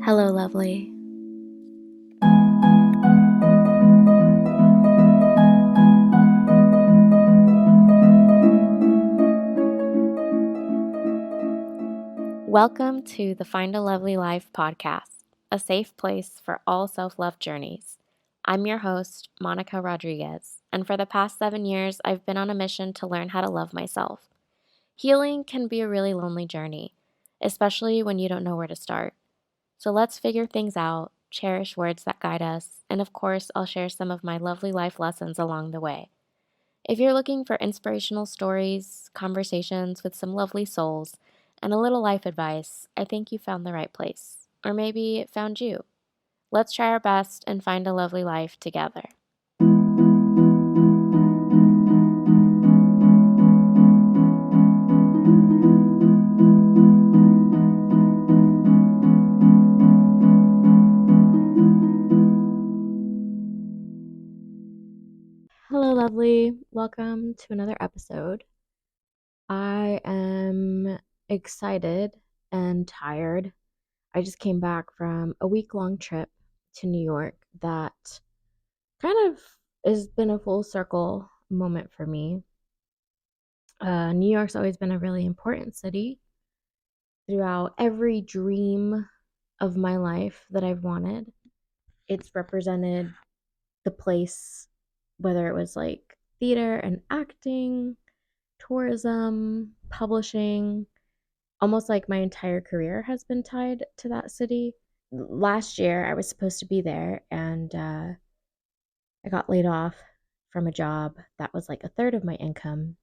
Hello, lovely. Welcome to the Find a Lovely Life podcast, a safe place for all self-love journeys. I'm your host, Monica Rodriguez, and for the past 7 years, I've been on a mission to learn how to love myself. Healing can be a really lonely journey, especially when you don't know where to start. So let's figure things out, cherish words that guide us, and of course, I'll share some of my lovely life lessons along the way. If you're looking for inspirational stories, conversations with some lovely souls, and a little life advice, I think you found the right place. Or maybe it found you. Let's try our best and find a lovely life together. Hello, lovely. Welcome to another episode. I am excited and tired. I just came back from a week-long trip to New York that kind of has been a full circle moment for me. New York's always been a really important city throughout every dream of my life that I've wanted. It's represented the place, whether it was like theater and acting, tourism, publishing, almost like my entire career has been tied to that city. Last year, I was supposed to be there, and I got laid off from a job that was like a third of my income.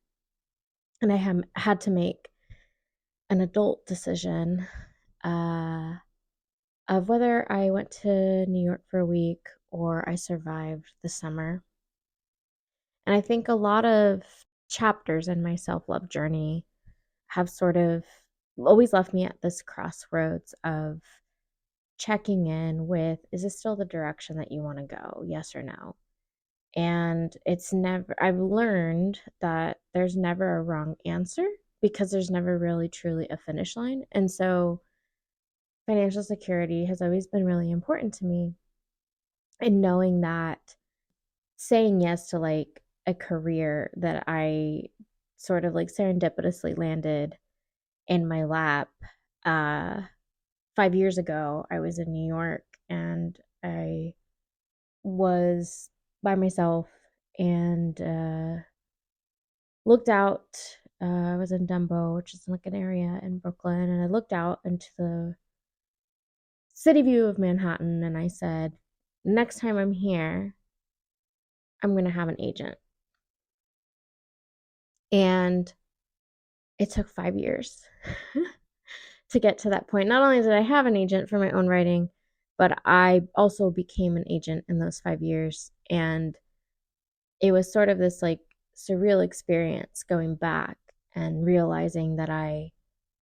And I had to make an adult decision uh, of whether I went to New York for a week or I survived the summer. And I think a lot of chapters in my self love journey have sort of always left me at this crossroads of checking in with, is this still the direction that you want to go? Yes or no? And I've learned that there's never a wrong answer because there's never really truly a finish line. And so financial security has always been really important to me. And knowing that saying yes to like a career that I sort of like serendipitously landed in my lap. Uh, 5 years ago, I was in New York and I was by myself and looked out. I was in Dumbo, which is like an area in Brooklyn, and I looked out into the city view of Manhattan and I said, next time I'm here, I'm going to have an agent. And it took 5 years to get to that point. Not only did I have an agent for my own writing, but I also became an agent in those 5 years. And it was sort of this like surreal experience going back and realizing that I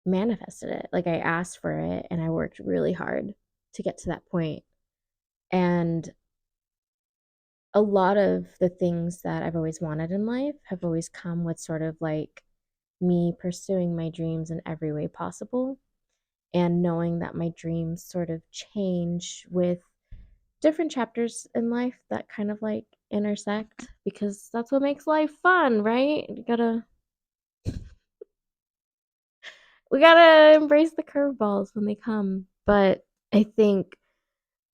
manifested it. Like I asked for it and I worked really hard to get to that point. And a lot of the things that I've always wanted in life have always come with sort of like me pursuing my dreams in every way possible and knowing that my dreams sort of change with different chapters in life that kind of like intersect because that's what makes life fun, right? We gotta embrace the curveballs when they come. But I think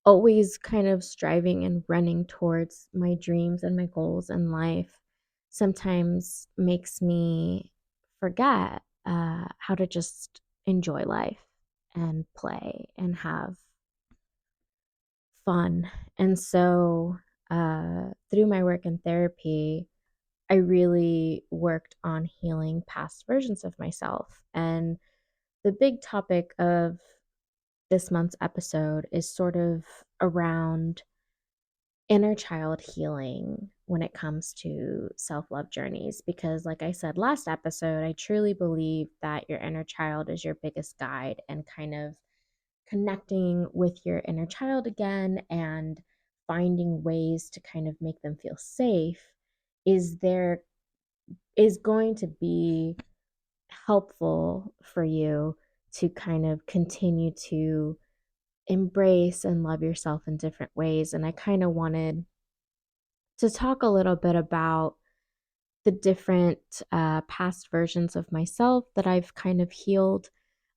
always kind of striving and running towards my dreams and my goals in life sometimes makes me forget how to just enjoy life and play and have fun. And so, through my work in therapy, I really worked on healing past versions of myself. And the big topic of this month's episode is sort of around inner child healing when it comes to self love journeys. Because, like I said last episode, I truly believe that your inner child is your biggest guide and kind of connecting with your inner child again and finding ways to kind of make them feel safe is going to be helpful for you to kind of continue to embrace and love yourself in different ways. And I kind of wanted to talk a little bit about the different past versions of myself that I've kind of healed,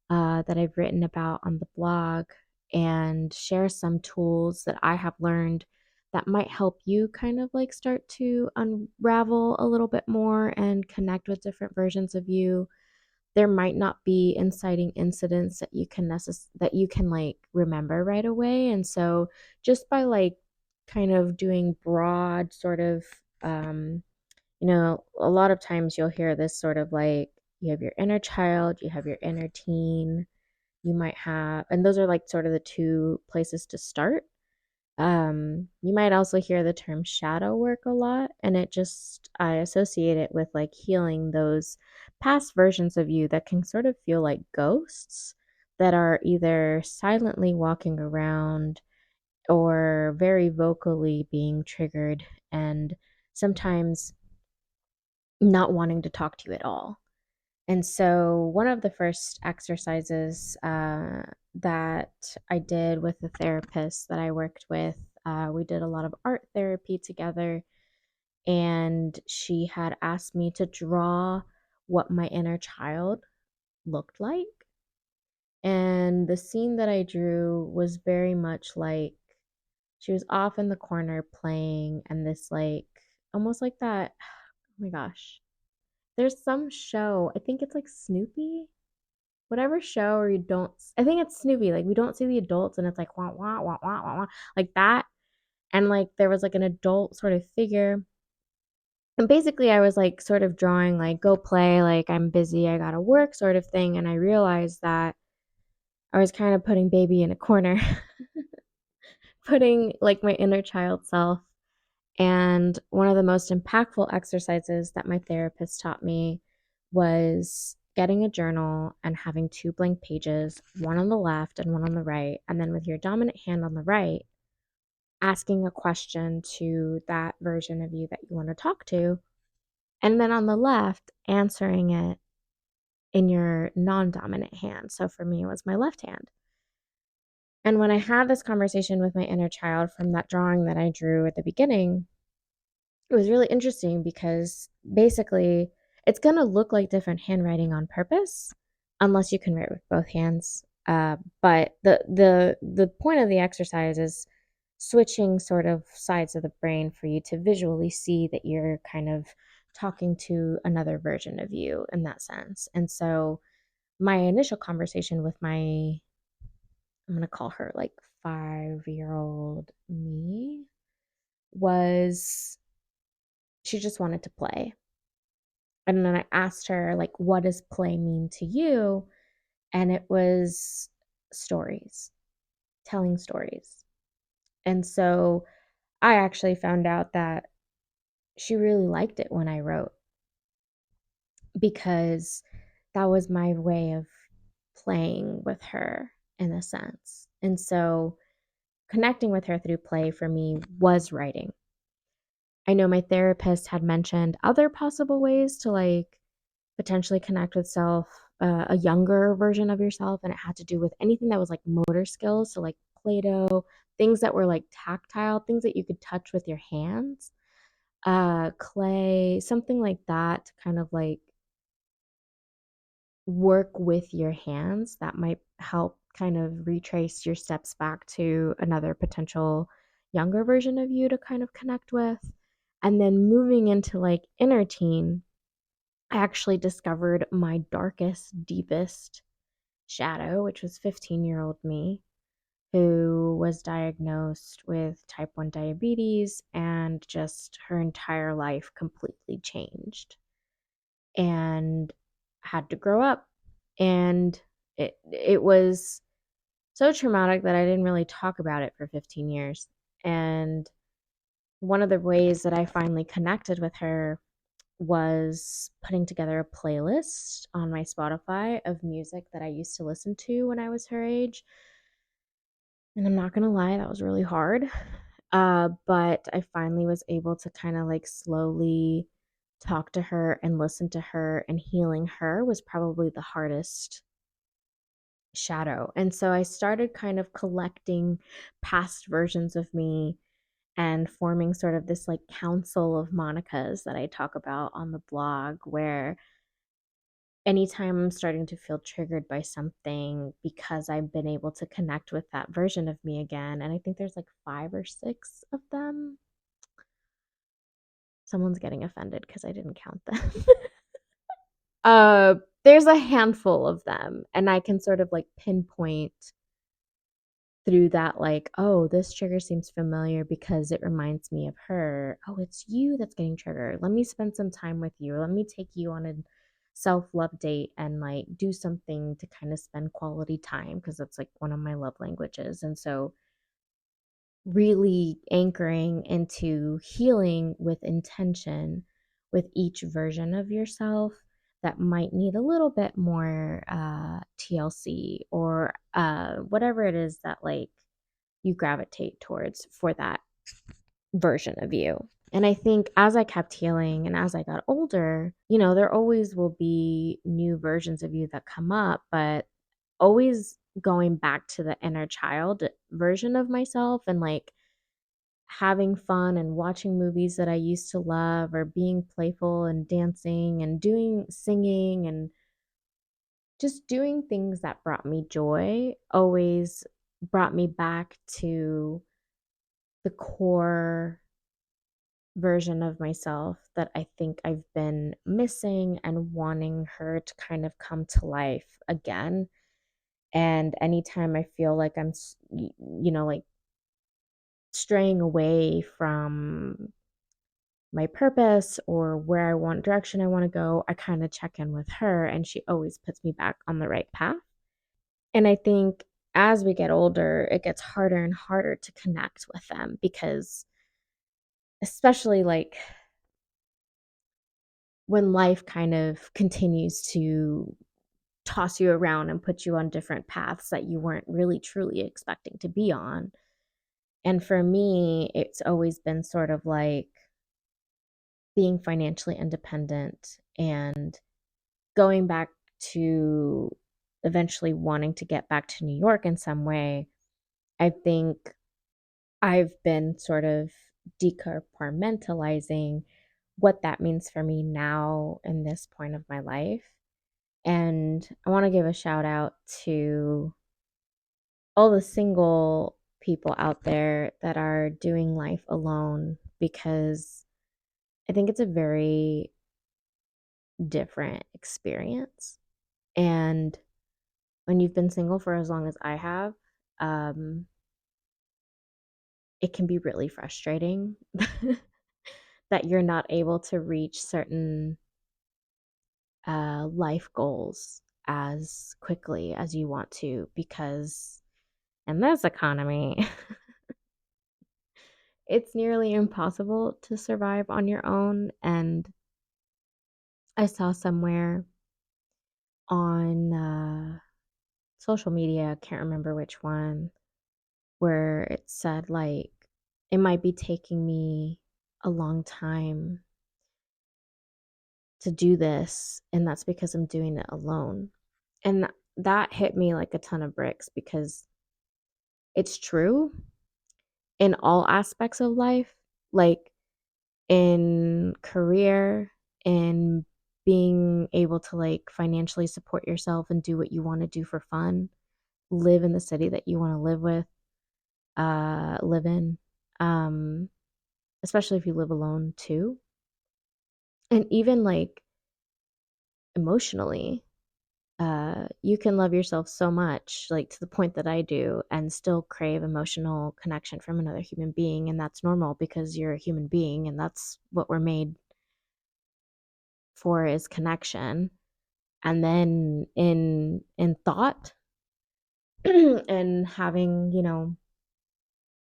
that I've written about on the blog, and share some tools that I have learned that might help you kind of like start to unravel a little bit more and connect with different versions of you. There might not be inciting incidents that that you can like remember right away, and so just by like kind of doing broad sort of a lot of times you'll hear this sort of like you have your inner child, you have your inner teen, you might have, and those are like sort of the two places to start. You might also hear the term shadow work a lot, and I associate it with like healing those past versions of you that can sort of feel like ghosts that are either silently walking around or very vocally being triggered, and sometimes not wanting to talk to you at all. And so, one of the first exercises that I did with the therapist that I worked with, we did a lot of art therapy together, and she had asked me to draw what my inner child looked like. And the scene that I drew was very much like she was off in the corner playing, and this, like, almost like that. Oh my gosh. There's some show, I think it's like Snoopy, whatever show where you don't, I think it's Snoopy, like we don't see the adults and it's like wah wah wah wah wah wah, like that. And like there was like an adult sort of figure. And basically I was like sort of drawing like go play, like I'm busy, I gotta work sort of thing. And I realized that I was kind of putting baby in a corner, putting like my inner child self. And one of the most impactful exercises that my therapist taught me was getting a journal and having two blank pages, one on the left and one on the right. And then with your dominant hand on the right, asking a question to that version of you that you want to talk to. And then on the left, answering it in your non dominant hand. So for me, it was my left hand. And when I had this conversation with my inner child from that drawing that I drew at the beginning, it was really interesting because basically it's going to look like different handwriting on purpose unless you can write with both hands. But the point of the exercise is switching sort of sides of the brain for you to visually see that you're kind of talking to another version of you in that sense. And so my initial conversation with I'm going to call her like 5-year-old me, was she just wanted to play. And then I asked her, like, what does play mean to you? And it was stories, telling stories. And so I actually found out that she really liked it when I wrote, because that was my way of playing with her in a sense. And so connecting with her through play for me was writing. I know my therapist had mentioned other possible ways to like potentially connect with self, a younger version of yourself, and it had to do with anything that was like motor skills, so like Play-Doh, things that were like tactile, things that you could touch with your hands, clay, something like that, to kind of like work with your hands that might help kind of retrace your steps back to another potential younger version of you to kind of connect with. And then moving into like inner teen, I actually discovered my darkest, deepest shadow, which was 15-year-old me, who was diagnosed with type 1 diabetes, and just her entire life completely changed and had to grow up. And it was so traumatic that I didn't really talk about it for 15 years. And one of the ways that I finally connected with her was putting together a playlist on my Spotify of music that I used to listen to when I was her age. And I'm not gonna lie, that was really hard. But I finally was able to kind of like slowly talk to her and listen to her, and healing her was probably the hardest shadow. And so I started kind of collecting past versions of me and forming sort of this like council of Monicas that I talk about on the blog, where anytime I'm starting to feel triggered by something because I've been able to connect with that version of me again, and I think there's like 5 or 6 of them. Someone's getting offended because I didn't count them. uh, there's a handful of them, and I can sort of like pinpoint through that, like, oh, this trigger seems familiar because it reminds me of her. Oh, it's you that's getting triggered. Let me spend some time with you. Let me take you on a self-love date and like do something to kind of spend quality time, because that's like one of my love languages. And so really anchoring into healing with intention with each version of yourself that might need a little bit more TLC, or whatever it is that like you gravitate towards for that version of you. And I think as I kept healing and as I got older, there always will be new versions of you that come up, but always going back to the inner child version of myself, and like having fun and watching movies that I used to love, or being playful and dancing and doing singing and just doing things that brought me joy, always brought me back to the core version of myself that I think I've been missing and wanting her to kind of come to life again. And anytime I feel like I'm, like straying away from my purpose or where I want direction I want to go, I kind of check in with her, and she always puts me back on the right path. And I think as we get older, it gets harder and harder to connect with them, because especially like when life kind of continues to toss you around and put you on different paths that you weren't really truly expecting to be on. And for me, it's always been sort of like being financially independent and going back to eventually wanting to get back to New York in some way. I think I've been sort of decompartmentalizing what that means for me now in this point of my life. And I want to give a shout out to all the single people out there that are doing life alone, because I think it's a very different experience. And when you've been single for as long as I have, um, it can be really frustrating that you're not able to reach certain life goals as quickly as you want to, because in this economy, it's nearly impossible to survive on your own. And I saw somewhere on social media, I can't remember which one, where it said like it might be taking me a long time to do this, and that's because I'm doing it alone. And that hit me like a ton of bricks, because it's true in all aspects of life, like in career, in being able to like financially support yourself and do what you want to do for fun, live in the city that you want to live in, um especially if you live alone too. And even like emotionally, you can love yourself so much, like to the point that I do, and still crave emotional connection from another human being. And that's normal, because you're a human being and that's what we're made for, is connection. And then in thought, and having,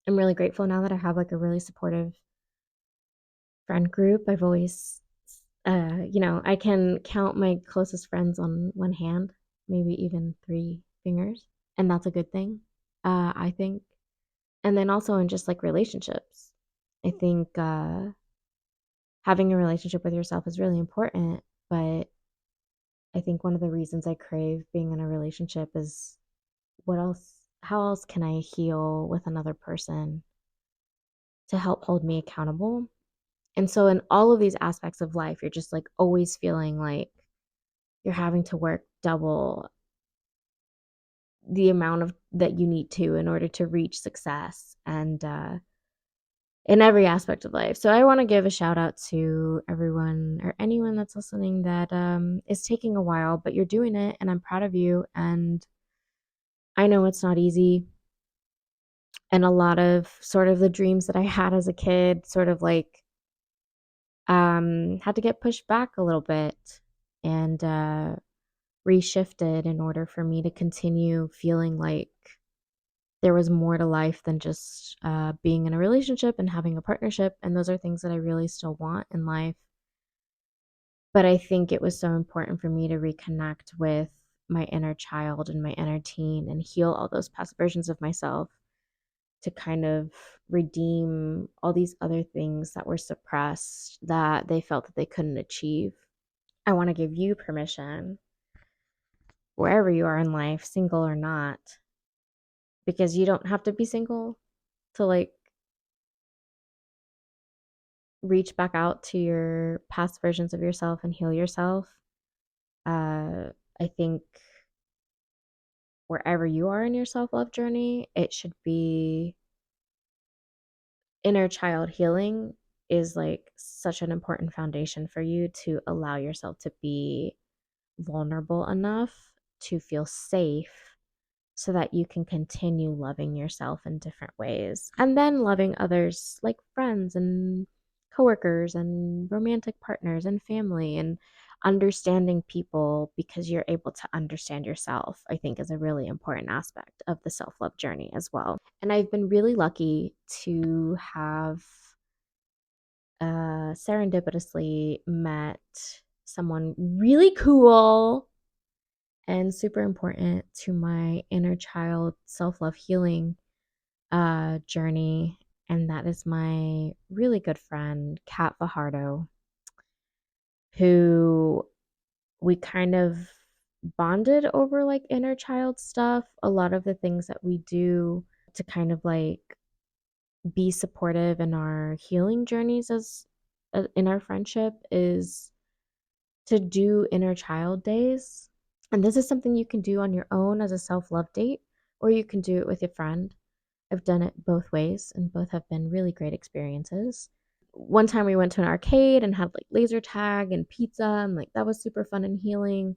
I'm really grateful now that I have like a really supportive friend group. I've always I can count my closest friends on one hand, maybe even 3 fingers, and that's a good thing, I think. And then also in just like relationships, I think having a relationship with yourself is really important. But I think one of the reasons I crave being in a relationship is what else, how else can I heal with another person to help hold me accountable? And so, in all of these aspects of life, you're just like always feeling like you're having to work double the amount of that you need to in order to reach success and in every aspect of life. So I want to give a shout out to everyone or anyone that's listening that is taking a while, but you're doing it and I'm proud of you. And I know it's not easy. And a lot of sort of the dreams that I had as a kid sort of like had to get pushed back a little bit and reshifted in order for me to continue feeling like there was more to life than just being in a relationship and having a partnership. And those are things that I really still want in life. But I think it was so important for me to reconnect with my inner child and my inner teen and heal all those past versions of myself to kind of redeem all these other things that were suppressed that they felt that they couldn't achieve. I want to give you permission, wherever you are in life, single or not, because you don't have to be single to like reach back out to your past versions of yourself and heal yourself. I think wherever you are in your self love journey, it should be inner child healing is like such an important foundation for you to allow yourself to be vulnerable enough to feel safe so that you can continue loving yourself in different ways and then loving others like friends and coworkers and romantic partners and family and understanding people because you're able to understand yourself. I think is a really important aspect of the self-love journey as well. And I've been really lucky to have serendipitously met someone really cool and super important to my inner child self-love healing journey, and that is my really good friend Kat Fajardo, who we kind of bonded over like inner child stuff. A lot of the things that we do to kind of like be supportive in our healing journeys as in our friendship is to do inner child days. And this is something you can do on your own as a self-love date, or you can do it with a friend. I've done it both ways, and both have been really great experiences. One time we went to an arcade and had like laser tag and pizza, and like that was super fun and healing.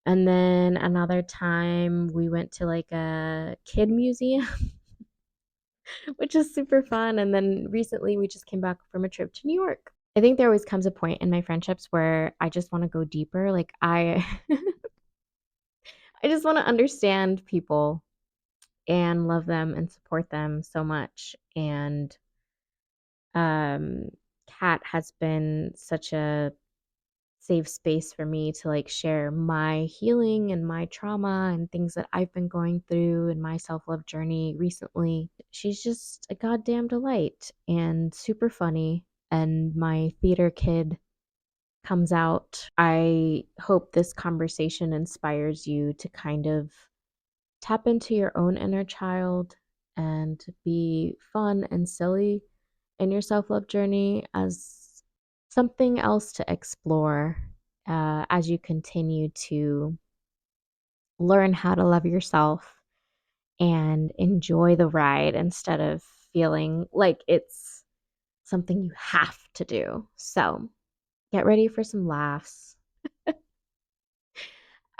And then another time we went to like a kid museum, which is super fun. And then recently we just came back from a trip to New York. I think there always comes a point in my friendships where I just want to go deeper. Like I I just want to understand people and love them and support them so much. And um Kat has been such a safe space for me to like share my healing and my trauma and things that I've been going through in my self-love journey recently. She's just a goddamn delight and super funny, and my theater kid comes out. I hope this conversation inspires you to kind of tap into your own inner child and be fun and silly in your self love journey as something else to explore as you continue to learn how to love yourself and enjoy the ride instead of feeling like it's something you have to do. So get ready for some laughs.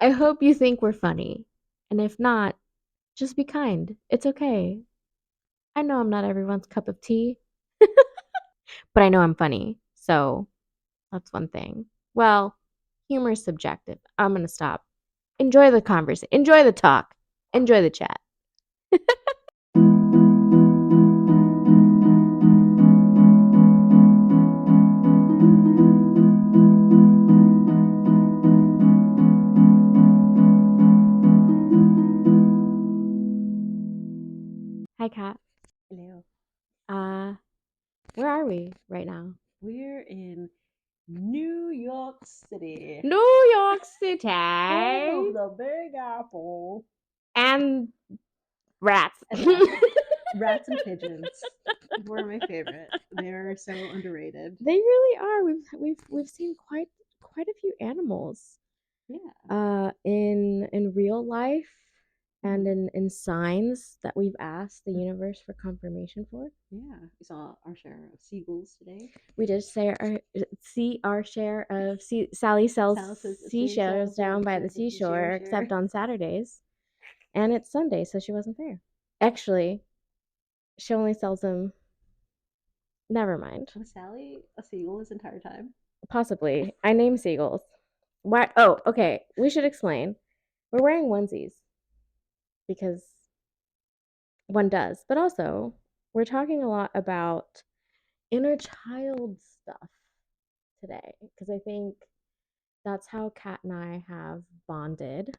I hope you think we're funny. And if not, just be kind. It's okay. I know I'm not everyone's cup of tea, but I know I'm funny. So that's one thing. Well, humor is subjective. I'm going to stop. Enjoy the conversation. Enjoy the talk. Enjoy the chat. Hi, Kat. Hello. Uh, where are we right now? We're in New York City, New York home City. of the Big Apple. and rats. And rats. Rats and pigeons were my favorite. They're so underrated. They really are. We've seen quite a few animals Yeah. in real life and Mhm. in signs that we've asked the universe for confirmation for. Yeah. We saw our share of seagulls today. We did see our share of Sally sells Sal says seashells down by the share, seashore, share. except on Saturdays, and it's Sunday, so she wasn't there. Actually, she only sells them. Never mind. Was Sally a seagull this entire time? Possibly. I name seagulls. Why? Oh, okay. We should explain. We're wearing onesies because one does, but also we're talking a lot about inner child stuff today because I think that's how Kat and I have bonded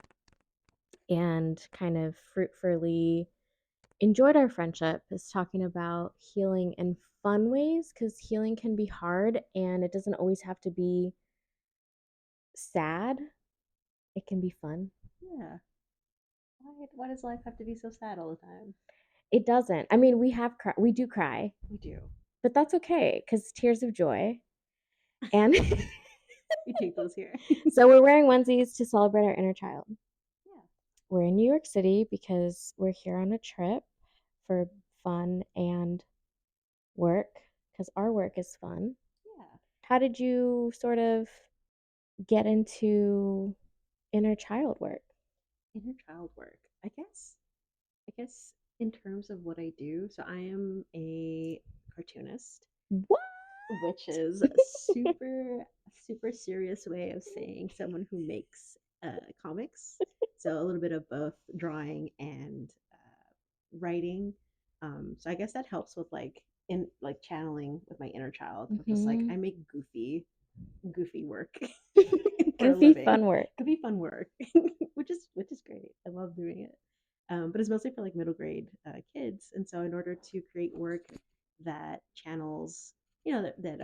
and kind of fruitfully enjoyed our friendship is talking about healing in fun ways because healing can be hard and it doesn't always have to be sad. It can be fun. Yeah. Why does life have to be so sad all the time? It doesn't. I mean, we do cry, We do. but that's okay because tears of joy. And We take those here. so we're wearing onesies to celebrate our inner child. Yeah. We're in New York City because we're here on a trip for fun and work because our work is fun. Yeah. How did you sort of get into inner child work? Inner child work. I guess in terms of what I do, so I am a cartoonist, What? which is a super serious way of saying someone who makes comics. So a little bit of both drawing and writing. So I guess that helps with in like channeling with my inner child. I'm just like Mm-hmm. I make goofy work for a Goofy living. fun work. Goofy fun work, which is great. I love doing it. But it's mostly for like middle grade kids. And so in order to create work that channels, that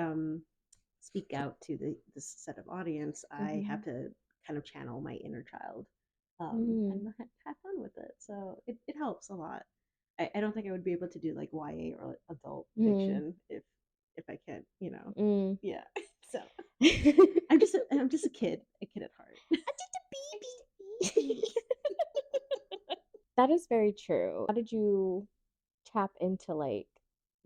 speak out to this set of audience, I Mm-hmm. have to kind of channel my inner child Mm-hmm. and have fun with it. So it helps a lot. I don't think I would be able to do like YA or adult Mm-hmm. fiction if I can't, Mm. yeah. So That I'm just a kid at heart. I'm just a baby. is very true. How did you tap into like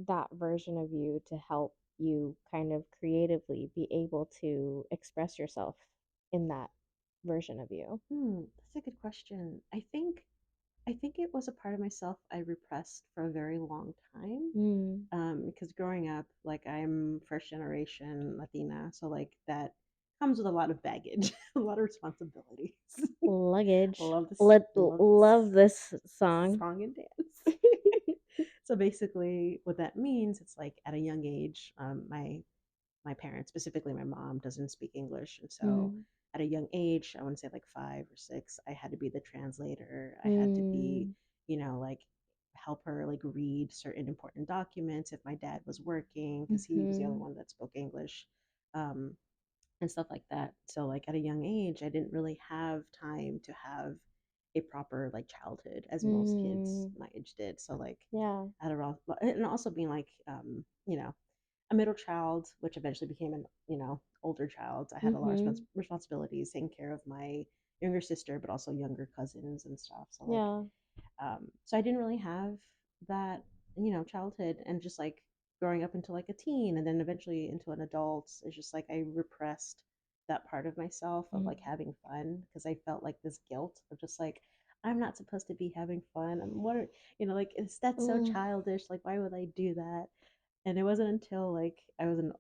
that version of you to help you kind of creatively be able to express yourself in that version of you? That's a good question. I think it was a part of myself I repressed for a very long time. Mm. Because growing up, like I'm first generation Latina, so like that comes with a lot of baggage, a lot of responsibilities. Luggage. Love this Love this song. song and dance. So basically, what that means, it's like at a young age, my parents, specifically my mom, doesn't speak English, and so Mm. at a young age, I want to say like 5 or 6, I had to be the translator. I had to be, Mm. like help her like read certain important documents if my dad was working because he was the only Mhm. one that spoke English. Um, and stuff like that. So like at a young age, I didn't really have time to have a proper like childhood as most kids Mm. my age did. So like Yeah. at around and also being like a middle child, which eventually became an older child. I had a lot of Mhm. responsibilities, taking care of my younger sister, but also younger cousins and stuff. So like Yeah. so I didn't really have that, childhood and just like growing up into like a teen and then eventually into an adult. It's just like I repressed that part of myself of Mm. like having fun because I felt like this guilt of just like I'm not supposed to be having fun. And what are, like that's so Mm. childish. Like why would I do that? And it wasn't until like I was an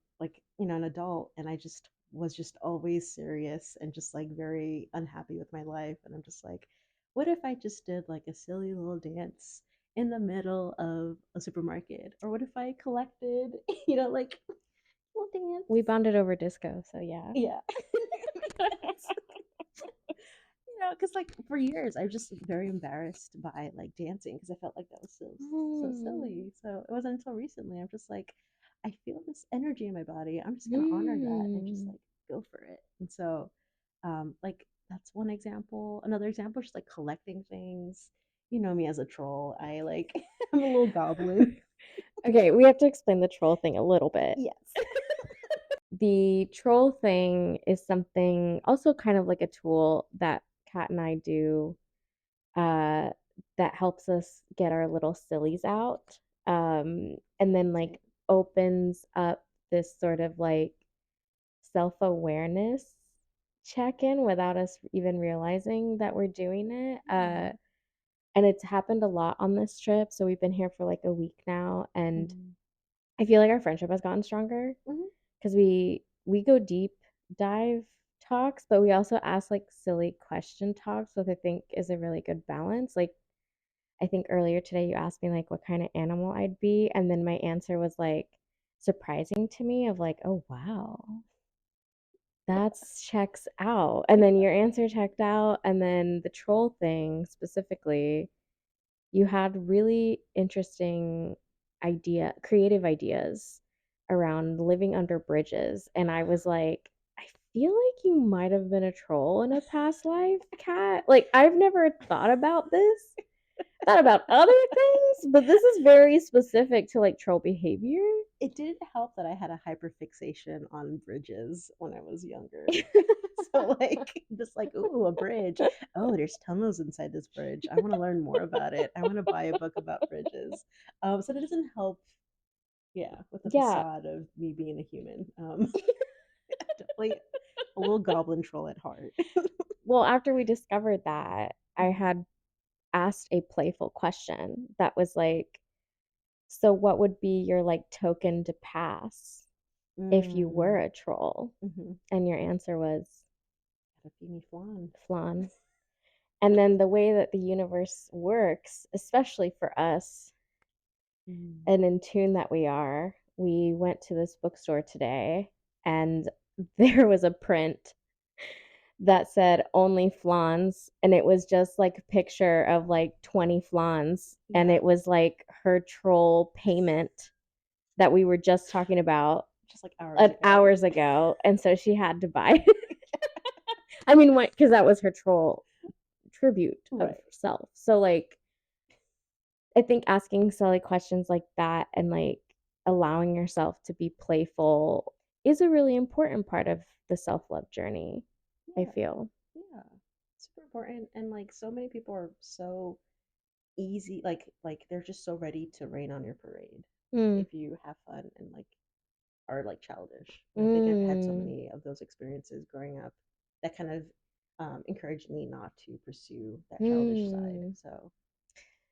adult and I just was just always serious and just like very unhappy with my life. And I'm just like, what if I just did like a silly little dance in the middle of a supermarket? Or what if I collected, like little dance? We bonded over disco, so yeah. Yeah. Because like for years I was just very embarrassed by like dancing because I felt like that was so Mm. silly. So it wasn't until recently I'm just like, I feel this energy in my body. I'm just gonna honor that and just Mm. like go for it. And so, like that's one example. Another example is just like collecting things. You know me as a troll. I like I'm a little goblin. Okay, we have to explain the troll thing a little bit. Yes. The troll thing is something also kind of like a tool that Kat and I do uh that helps us get our little sillies out. And then Same. like opens up this sort of like self-awareness check-in without us even realizing that we're doing it. Yeah. And it's happened a lot on this trip. So we've been here for like a week now, and Mm-hmm. I feel like our friendship has gotten stronger Mm-hmm. because we go deep dive talks, but we also ask like silly question talks, which I think is a really good balance. Like I think earlier today you asked me like what kind of animal I'd be, and then my answer was like surprising to me of like, oh wow, that's checks out. And then your answer checked out, and then the troll thing specifically, you had really interesting creative ideas around living under bridges. And I was like, I feel like you might have been a troll in a past life, Kat. Like, I've never thought about this, thought about other things, but this is very specific to like troll behavior. It didn't help that I had a hyperfixation on bridges when I was younger. So like just like, ooh, a bridge. Oh, there's tunnels inside this bridge. I want to learn more about it. I want to buy a book about bridges. So that doesn't help, yeah, with the Yeah. facade of me being a human. Definitely a little goblin troll at heart. Well, after we discovered that, I Mhm. had asked a playful question that was like, so what would be your like token to pass if you were Mm. a troll? Mm-hmm. And your answer was Gotta feed me flan. flan. And then the way that the universe works, especially for us, Mm. and in tune that we are, we went to this bookstore today and there was a print that said only flans, and it was just like a picture of like 20 flans, and Yeah, it was like her troll payment that we were just talking about just like hours ago. hours ago, and so she had to buy it. I mean, what, because that was her troll tribute of Right. herself. So like I think asking silly questions like that and like allowing yourself to be playful is a really important part of the self-love journey, I Yeah. feel. Yeah. Super important. And like so many people are so easy, like they're just so ready to rain on your parade Mm. if you have fun and like are like childish. And I think I've had so Mm. many of those experiences growing up that kind of encouraged me not to pursue that childish side. Mm. So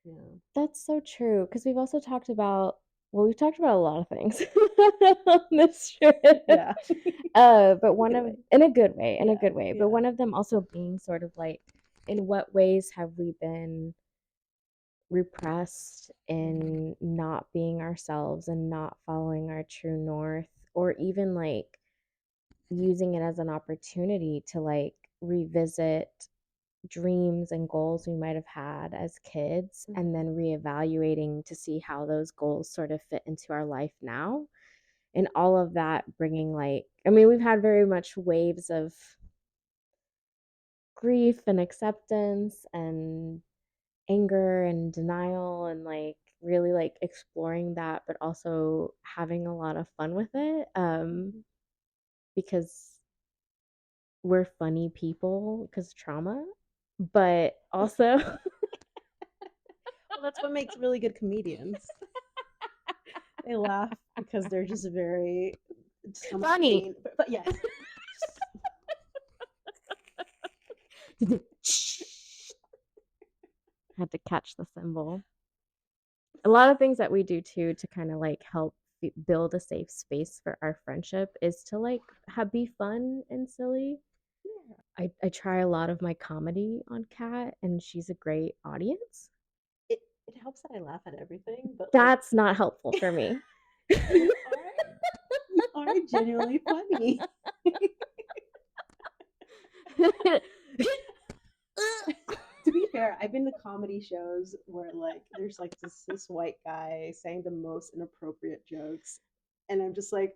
yeah. That's so true because we've also talked about, well, we've talked about a lot of things on this trip. Yeah. But In a one good of, way. in a Yeah. good way, but Yeah. one of them also being sort of like, in what ways have we been repressed Mm. in not being ourselves and not following our true north, or even like using it as an opportunity to like revisit dreams and goals we might have had as kids, and Mm-hmm. then reevaluating to see how those goals sort of fit into our life now, and all of that bringing like, I mean, we've had very much waves of grief and acceptance and anger and denial, and like really like exploring that, but also having a lot of fun with it, Mm-hmm. because we're funny people because trauma, but also Well, that's what makes really good comedians. They laugh because they're just very so much funny. pain. But yes. Had to catch the symbol. A lot of things that we do too to kind of like help build a safe space for our friendship is to like be fun and silly. Yeah. I try a lot of my comedy on Kat, and she's a great audience. It helps that I laugh at everything, but like That's not helpful for me. you are genuinely funny. To be fair, I've been to comedy shows where like there's like this white guy saying the most inappropriate jokes, and I'm just like,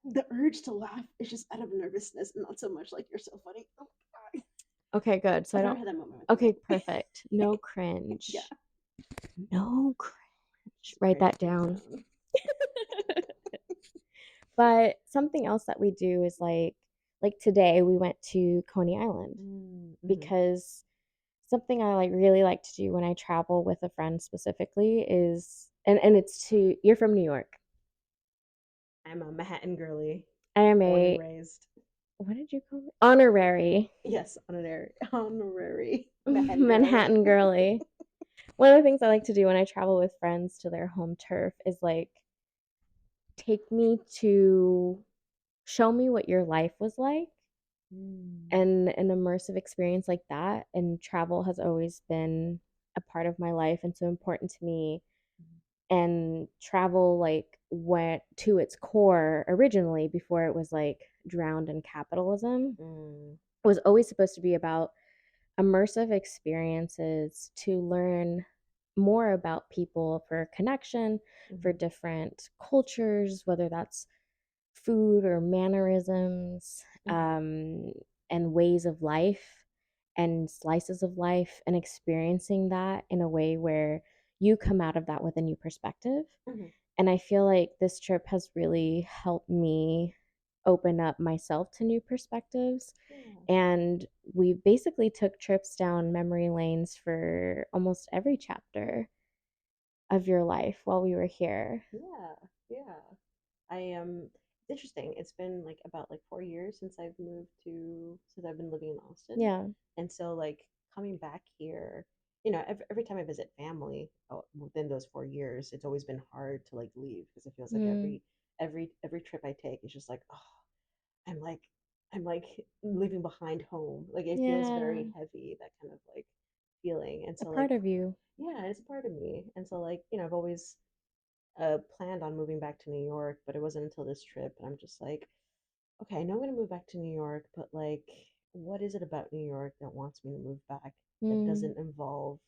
the urge to laugh is just out of nervousness and not so much like you're so funny. Oh my god. Okay, good. So I I've never don't. had that moment with Okay, you. perfect. No Yeah. cringe. No cringe. Just Write writing that things down. down. But something else that we do is like today we went to Coney Island Mm-hmm. because something I like really like to do when I travel with a friend specifically is and it's to you're from New York. I'm a Manhattan girly, I am born and a raised. what did you call it? Honorary Yes, honorary Manhattan girly. Manhattan girly. One of the things I like to do when I travel with friends to their home turf is like take me to show me what your life was like Mm, and an immersive experience like that. And travel has always been a part of my life and so important to me. And travel like went to its core originally before it was like drowned in capitalism. mm, It was always supposed to be about immersive experiences to learn more about people for connection, for mm-hmm, different cultures, whether that's food or mannerisms, mm-hmm, and ways of life and slices of life, and experiencing that in a way where you come out of that with a new perspective. mm-hmm. And I feel like this trip has really helped me open up myself to new perspectives. Yeah, And we basically took trips down memory lanes for almost every chapter of your life while we were here. yeah, yeah. I am. It's interesting. It's been like about like 4 years since I've been living in Austin, Yeah. and so like coming back here, every time I visit family within those 4 years, it's always been hard to like leave because it feels like Mm, every trip I take is just like, oh, I'm like I'm like leaving behind home. Like it feels yeah. very heavy, that kind of like feeling. And A so part like of you. yeah, it's a part of me. And so like, I've always planned on moving back to New York, but it wasn't until this trip and I'm just like, okay, I know I'm gonna move back to New York, but like what is it about New York that wants me to move back that Mm, doesn't involve,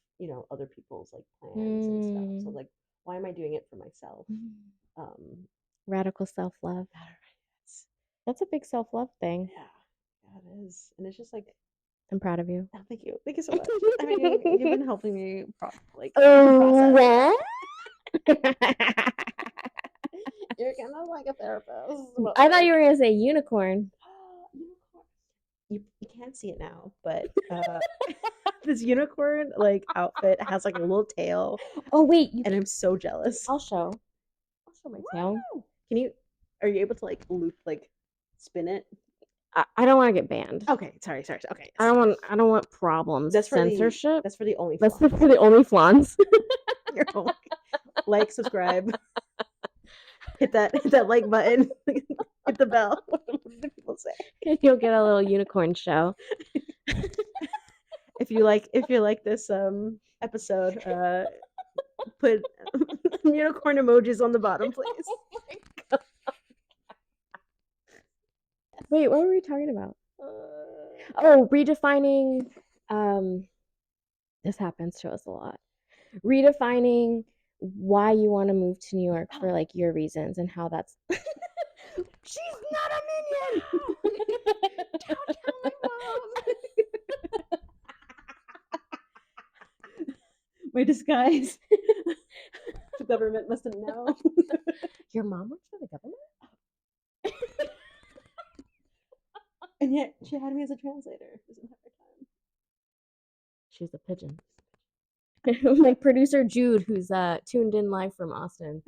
other people's like plans and stuff. So mm, like why am I doing it for myself? mm. Um Radical self love. I don't know. It's, That's a big self love thing. yeah, yeah, it is. And it's just like, I'm proud of you. oh, thank you. Thank you so much. I mean, you've been helping me process What? it. You're kind of like a therapist, but I thought you like were gonna say unicorn. unicorn. You can't see it now, but this unicorn like outfit has like a little tail, Oh wait, and I'm so jealous. I'll show. I'll show my tail. Woo! Can you? Are you able to like loop spin it? I don't want to get banned. Okay, sorry. Okay, I yes. don't want. I don't want problems. That's for the Censorship. that's for the That's OnlyFans. for the only flans. Your own like, subscribe, hit that like button, hit the bell. What do people say? You'll get a little unicorn show. If you like this episode, put unicorn emojis on the bottom, please. Wait, what were we talking about? Uh, Oh, redefining. Um, this happens to us a lot. Redefining why you want to move to New York for oh, like your reasons and how that's. She's not a minion. don't tell my mom. My disguise. The government mustn't know. Your mom works for the government? And yet she had me as a translator this entire time. She's a pigeon. My producer Jude, who's tuned in live from Austin,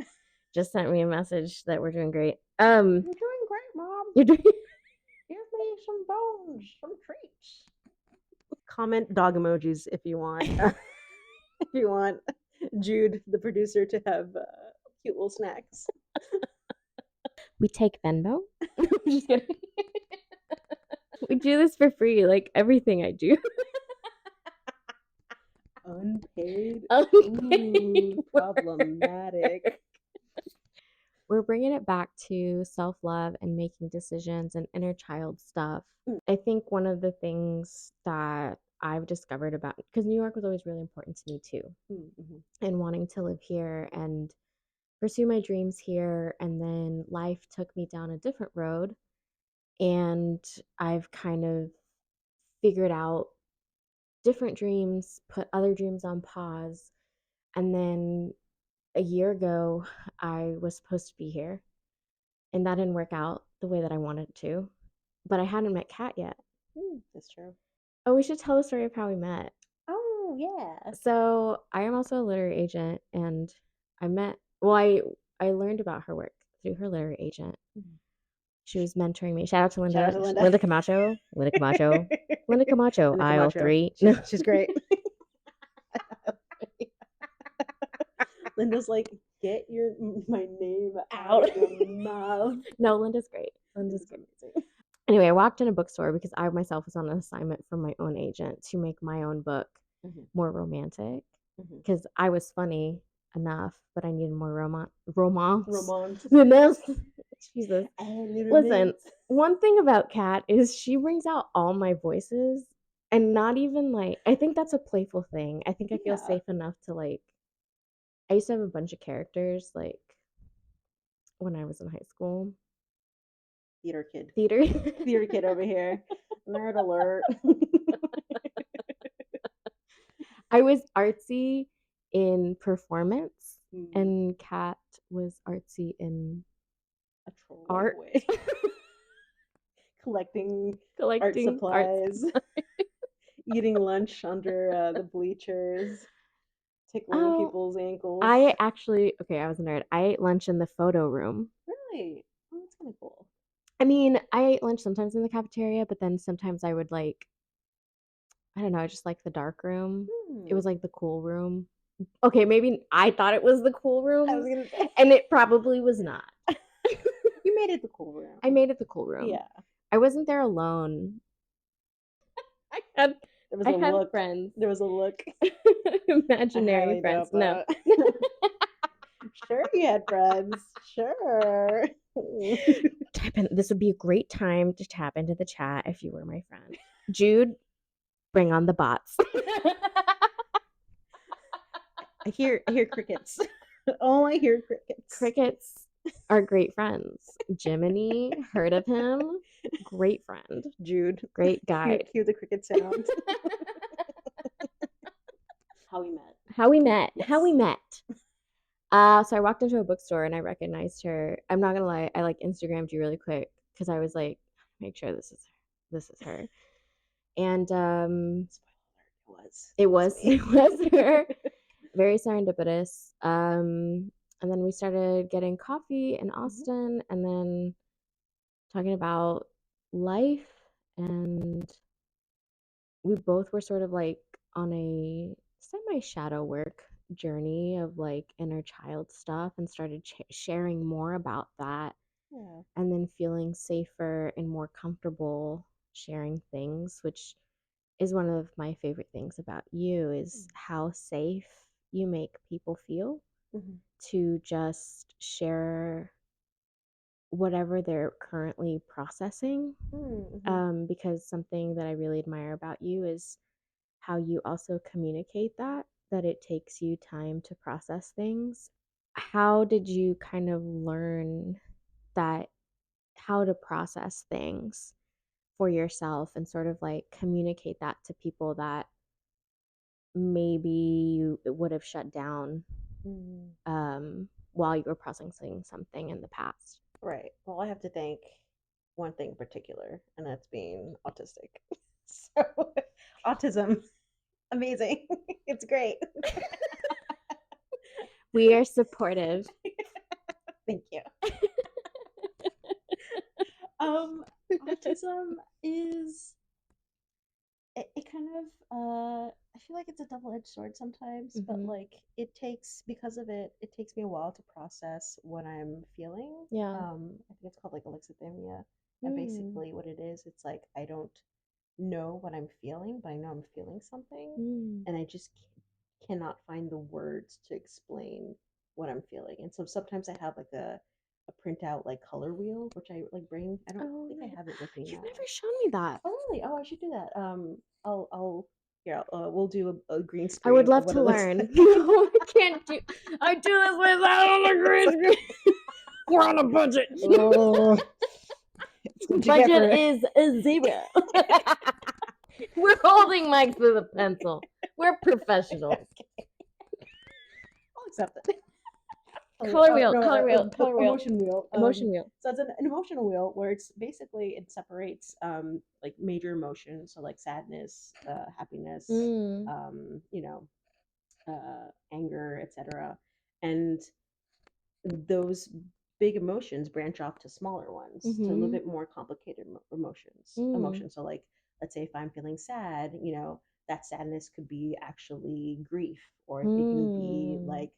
just sent me a message that we're doing great. You're doing great, mom. You're doing. Give me some bones, some treats. Comment dog emojis if you want. If you want Jude, the producer, to have cute little snacks. We take Venmo. Just kidding. We do this for free, like everything I do. Unpaid. Unpaid Ooh, work. problematic. We're bringing it back to self love and making decisions and inner child stuff. Mm, I think one of the things that I've discovered because New York was always really important to me too, mm, mhm, and wanting to live here and pursue my dreams here, and then life took me down a different road, and I've kind of figured out different dreams, put other dreams on pause, and then a year ago I was supposed to be here, and that didn't work out the way that I wanted to. But I hadn't met Kat yet. That's true. Oh, we should tell the story of how we met. Oh, yeah. So I am also a literary agent, and I met. Well, I learned about her work through her literary agent. Mhm. She was mentoring me. Shout out to Shout out Linda. to Linda. Linda Camacho. Linda Camacho. Linda Camacho. Linda Aisle Camacho. 3. She's great. Linda's like, get my name out of your mouth. No, Linda's great. Linda's Linda's great. amazing. Anyway, I walked in a bookstore because I myself was on an assignment from my own agent to make my own book more romantic, because I was funny enough, but I needed more romance. Jesus. Listen, one thing about Kat is she brings out all my voices, and not even like, I think that's a playful thing. I think I feel Yeah. safe enough to like, I used to have a bunch of characters like when I was in high school. Theater kid. Theater. Theater kid over here. Nerd alert. I was artsy in performance, and Kat was artsy in a troll art. Way. Collecting art Collecting supplies. Eating lunch under the bleachers. Tickling Oh, people's ankles. I actually, okay, I was a nerd. I ate lunch in the photo room. Really? Oh, that's kind of cool. I mean, I ate lunch sometimes in the cafeteria, but then sometimes I would like, I don't know, I just like the dark room. It was like the cool room. Okay, maybe I thought it was the cool room. I was gonna say. And it probably was not. You made it the cool room. I made it the cool room. Yeah. I wasn't there alone. I had friends. There was a look. Imaginary friends. No. Sure, you had friends. Sure. This would be a great time to tap into the chat if you were my friend. Jude, bring on the bots. I hear crickets. Oh, I hear crickets. Crickets are great friends. Jiminy, heard of him? Great friend. Jude, great guide. Hear the cricket sound. How we met. Yes. How we met. So I walked into a bookstore and I recognized her. I'm not gonna lie, I like Instagrammed you really quick because I was like, make sure this is her. And it was her. Very serendipitous. And then we started getting coffee in Austin, and then talking about life, and we both were sort of like on a semi shadow work journey of like inner child stuff, and started sharing more about that. Yeah. And then feeling safer and more comfortable sharing things, which is one of my favorite things about you, is how safe you make people feel to just share whatever they're currently processing. Because something that I really admire about you is how you also communicate that it takes you time to process things. How did you kind of learn that, how to process things for yourself and sort of like communicate that to people that maybe you would have shut down while you were processing something in the past? Right. Well, I have to thank one thing in particular, and that's being autistic. So, autism, amazing. It's great. We are supportive. Thank you. Autism is it kind of I feel like it's a double-edged sword sometimes, but like it takes, because of it takes me a while to process what I'm feeling. Yeah. I think it's called like alexithymia. And basically what it is, it's like I don't know what I'm feeling, but I know I'm feeling something, and I just cannot find the words to explain what I'm feeling. And so sometimes I have like a printout like color wheel, which I like bring. I don't think I have it with me. You've now. never shown me that. Oh really? Oh, I should do that. I'll we'll do a green screen. I would love to learn. can't do. I do this without on the green screen. We're on a budget. Oh, it's what you get for Budget it. is a zero. We're holding mics with a pencil. We're professionals. I'll accept it. Color wheel, No, color wheel, color wheel, emotion wheel. emotion wheel. So it's an emotional wheel where it's basically it separates like major emotions, so like sadness, happiness, Mm. you know, anger, etc. And those big emotions branch off to smaller ones, to a little Mhm. bit more complicated emotions. Mm. Emotions. So, like, let's say if I'm feeling sad, that sadness could be actually grief, or it can be Mm. like,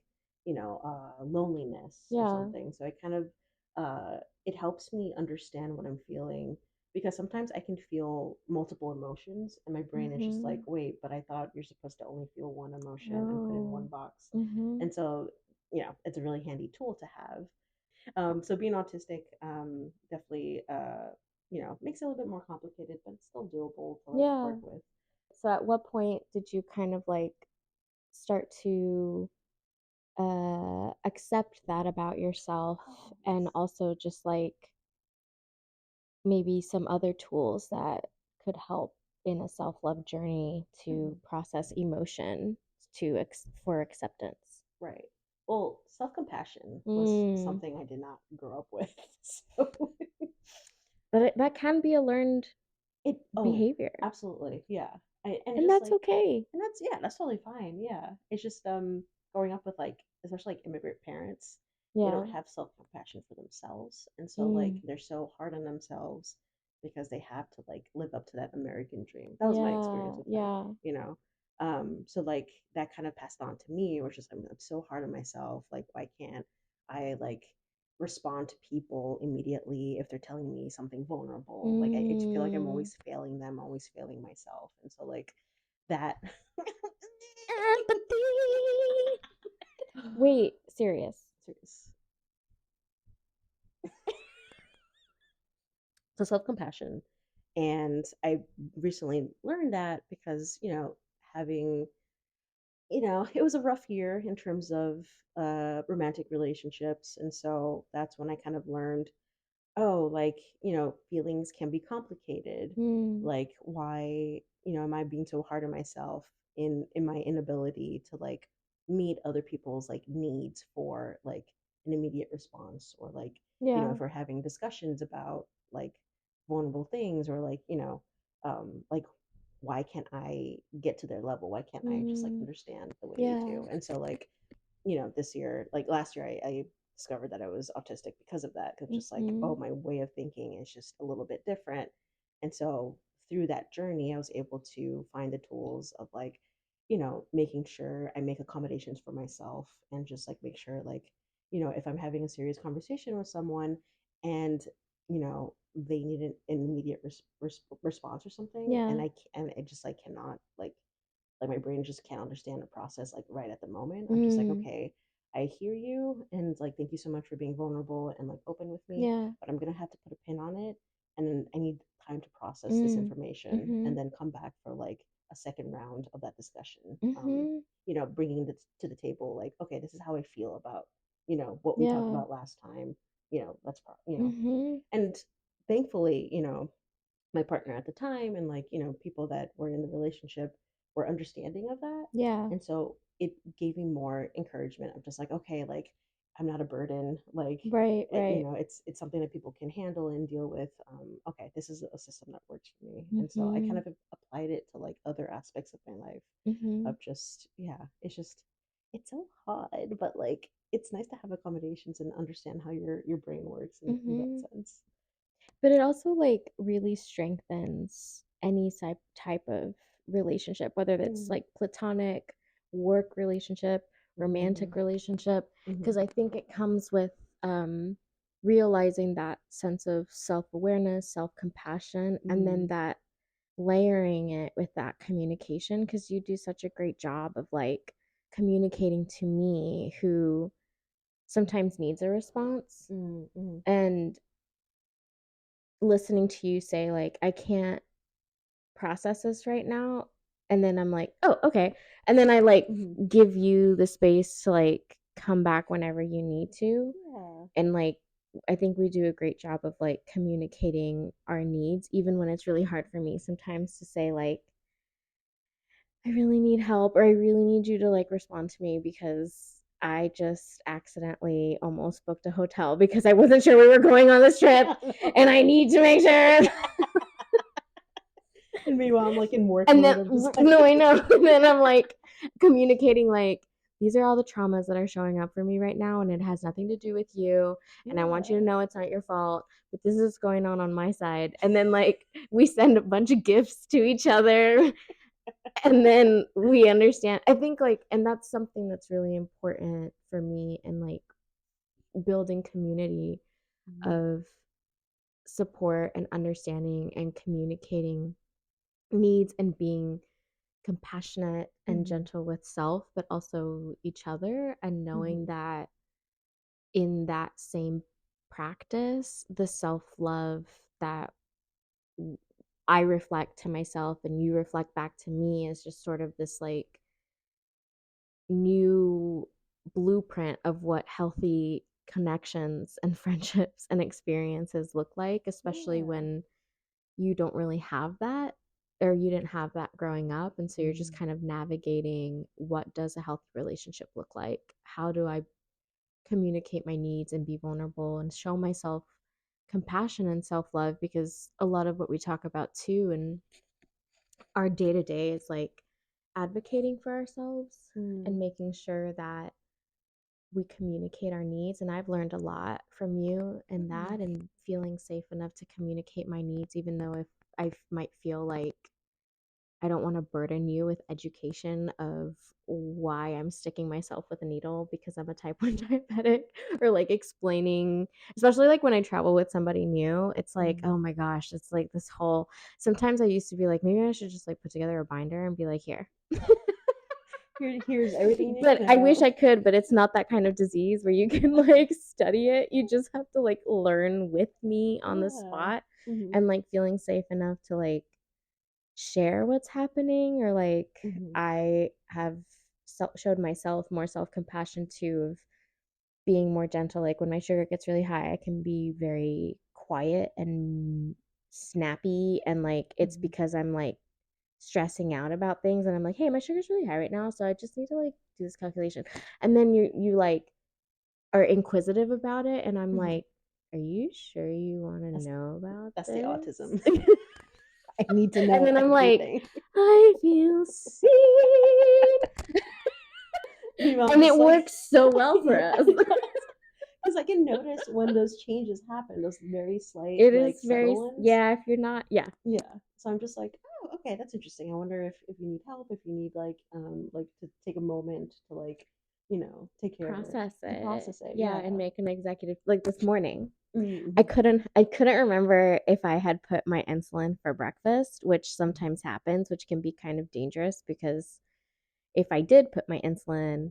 loneliness or Yeah. something. So it helps me understand what I'm feeling because sometimes I can feel multiple emotions and my brain is just like, Mhm. wait, but I thought you're supposed to only feel one emotion and put it in one Oh. box. Mhm. And so it's a really handy tool to have. So being autistic definitely, makes it a little bit more complicated, but it's still doable to like Yeah. work with. So at what point did you kind of like start to accept that about yourself, Oh, and yes. also just like maybe some other tools that could help in a self-love journey to Mhm. process emotion for acceptance? Right. Well, self compassion was Mm. something I did not grow up with. So But that can be a learned oh, behavior, absolutely. Yeah. And and just that's like, okay. and that's totally fine. Yeah. It's just, growing up with like, especially like immigrant parents, they don't Yeah. have self compassion for themselves. And so like, Mm. they're so hard on themselves because they have to like live up to that American dream. That was my experience Yeah. with that, Yeah. you know? So like that kind of passed on to me, which is I'm so hard on myself. Like, why can't I like respond to people immediately if they're telling me something vulnerable. Like I just feel like I'm Mm. always failing them, always failing myself. And so like that Empathy. Wait, serious. serious. So self-compassion. And I recently learned that because, having it was a rough year in terms of romantic relationships. And so that's when I kind of learned, oh, like, feelings can be complicated. Mm. Like, why, am I being so hard on myself in my inability to like meet other people's like needs for like an immediate response, or like, Yeah. if we're having discussions about like vulnerable things, or like, like why can't I get to their level? Why can't I just like Mm. understand the way they Yeah. do? And so like, this year, like last year, I discovered that I was autistic because of that. Because just like, oh, Mhm. my way of thinking is just a little bit different. And so through that journey, I was able to find the tools of like, making sure I make accommodations for myself and just like make sure, like, if I'm having a serious conversation with someone and, they need an immediate response or something, and Yeah. I just like cannot like my brain just can't understand the process like right at the moment. I'm just like, Mm. okay, I hear you, and like thank you so much for being vulnerable and like open with me, Yeah. but I'm gonna have to put a pin on it, and then I need time to process this Mm. information and Mhm. then come back for like a second round of that discussion. Mhm. Bringing it to the table, like, okay, this is how I feel about what we talked Yeah. about last time. Mhm. And thankfully, my partner at the time and like people that were in the relationship were understanding of that. Yeah. And so it gave me more encouragement of just like, okay, like I'm not a burden, like Right, right. it's something that people can handle and deal with. Okay, this is a system that works for me. And so I kind Mhm. of applied it to like other aspects of my life, Mhm. of just, yeah, it's so hard, but like it's nice to have accommodations and understand how your brain works in that Mhm. sense. But it also like really strengthens any type of relationship, whether it's Mm, like platonic, work relationship, mm, romantic relationship, because mhm, I think it comes with um, realizing that sense of self awareness, self compassion, and then mm. that layering it with that communication, because you do such a great job of like communicating to me who sometimes needs a response, Mm, mm, and listening to you say like I can't process this right now, And then I'm like, oh, okay. And then I like Mhm. give you the space to like come back whenever you need to. Yeah. And like, I think we do a great job of like communicating our needs, even when it's really hard for me sometimes to say, like, I really need help or I really need you to like respond to me because I just accidentally almost booked a hotel because I wasn't sure we were going on this trip and I need to make sure. And meanwhile, I'm like in work And then mode of just like, no, I know. And then I'm like communicating like these are all the traumas that are showing up for me right now and it has nothing to do with you and I want you to yeah. know it's not your fault, but this is going on my side. And then like we send a bunch of gifts to each other and then we understand. I think like and that's something that's really important for me and like building community Mhm. of support and understanding and communicating needs and being compassionate and Mhm. gentle with self, but also each other, and knowing Mhm. that in that same practice, the self love that I reflect to myself and you reflect back to me is just sort of this like new blueprint of what healthy connections and friendships and experiences look like, especially Yeah. when you don't really have that or you didn't have that growing up. And so you're just Mhm. kind of navigating what does a healthy relationship look like? How do I communicate my needs and be vulnerable and show myself compassion and self love? Because a lot of what we talk about too in our day to day is like advocating for ourselves and Mhm. making sure that we communicate our needs. And I've learned a lot from you in that Mhm. and feeling safe enough to communicate my needs, even though if I might feel like I don't want to burden you with education of why I'm sticking myself with a needle because I'm a type 1 diabetic or like explaining, especially like when I travel with somebody new, it's like, Mhm. oh my gosh, it's like this whole. Sometimes I used to be like, maybe I should just like put together a binder and be like, here. Here's everything you need to But I wish know. I could, but it's not that kind of disease where you can like study it. You just have to like learn with me on the Yeah. spot Mhm. and like feeling safe enough to like share what's happening or like Mhm. I have showed myself more self-compassion too of being more gentle. Like when my sugar gets really high, I can be very quiet and snappy and like it's Mhm. because I'm like stressing out about things and I'm like, hey, my sugar's really high right now, so I just need to like do this calculation. And then you like are inquisitive about it and I'm Mhm. like, are you sure you want to That's know about that's the autism. this? I need to And know then I'm like, everything. I feel seen. Meanwhile, I'm And just it like, works so well for yeah, us. it does. Because I can notice when those changes happen, those very slight, It like is very, subtle ones. yeah, if you're not, yeah, Yeah. So I'm just like, oh, okay, that's interesting. I wonder if you need help, if you need like to take a moment to like, take care of it, process to it. process it. Yeah, Yeah. and make an executive, like this morning. I Mm-hmm. couldn't I couldn't remember if I had put my insulin for breakfast, which Mm-hmm. sometimes happens, which can be kind of dangerous because if I did put my insulin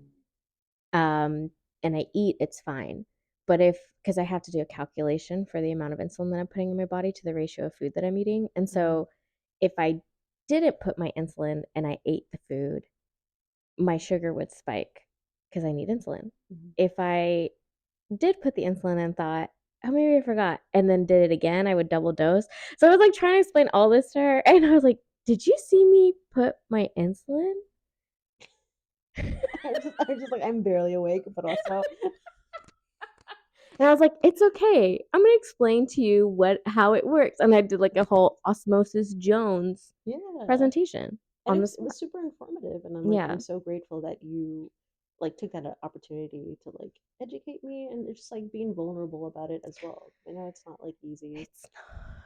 um and I eat, it's fine. But if because I have to do a calculation for the amount of insulin that I'm putting in my body to the ratio of food that I'm eating. And Mm-hmm. so if I didn't put my insulin and I ate the food, my sugar would spike because I need insulin. Mm-hmm. If I did put the insulin and thought, oh, maybe I forgot, and then did it again, I would double dose. So I was like trying to explain all this to her, and I was like, did you see me put my insulin? I'm just like, I'm barely awake, but also, And I was like, it's okay. I'm gonna explain to you how it works. And I did like a whole Osmosis Jones yeah. presentation And on the it spot. was super informative, and I'm Yeah. so grateful that you like took that opportunity to like educate me and just like being vulnerable about it as well. I know it's not like easy. It's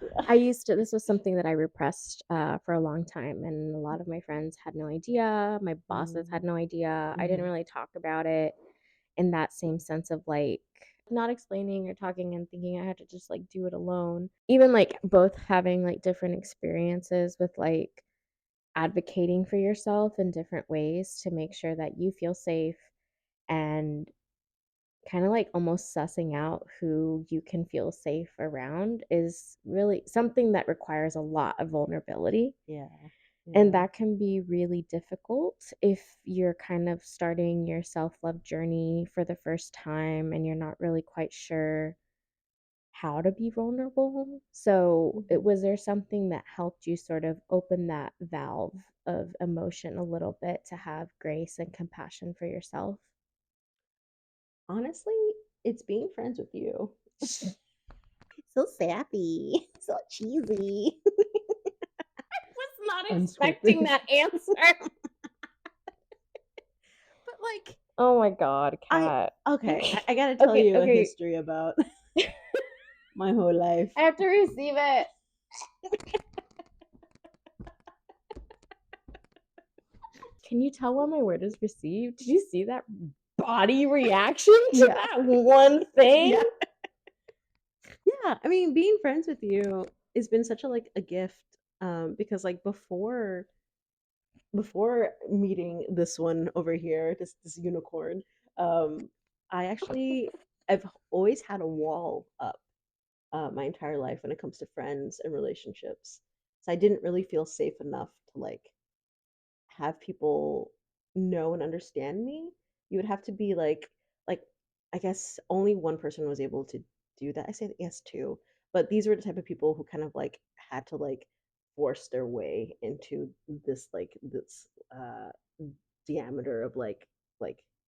Yeah. I used to this was something that I repressed for a long time and a lot of my friends had no idea. My bosses Mm-hmm. had no idea. I didn't Mm-hmm. really talk about it in that same sense of like not explaining or talking and thinking I had to just like do it alone. Even like both having like different experiences with like advocating for yourself in different ways to make sure that you feel safe and kind of like almost sussing out who you can feel safe around is really something that requires a lot of vulnerability. Yeah. And Yeah. that can be really difficult if you're kind of starting your self love journey for the first time and you're not really quite sure how to be vulnerable. So, Hmm. was there something that helped you sort of open that valve of emotion a little bit to have grace and compassion for yourself? Honestly, it's being friends with you. So sappy, so cheesy, Was not expecting unscripted. that answer. But like, Oh my god, I Kat. okay, Okay. I gotta tell Okay, you a okay. history about my whole life. I have to receive it. Can you tell when my word is received? Did you see that body reaction to Yeah, that one thing? yeah, yeah. I mean, being friends with you has been such a like a gift. Because like before meeting this one over here, this unicorn, um, I actually I've always had a wall up my entire life when it comes to friends and relationships. So I didn't really feel safe enough to like have people know and understand me. You would have to be like I guess only one person was able to do that. I say yes two, but these were the type of people who kind of like had to like force their way into this diameter of like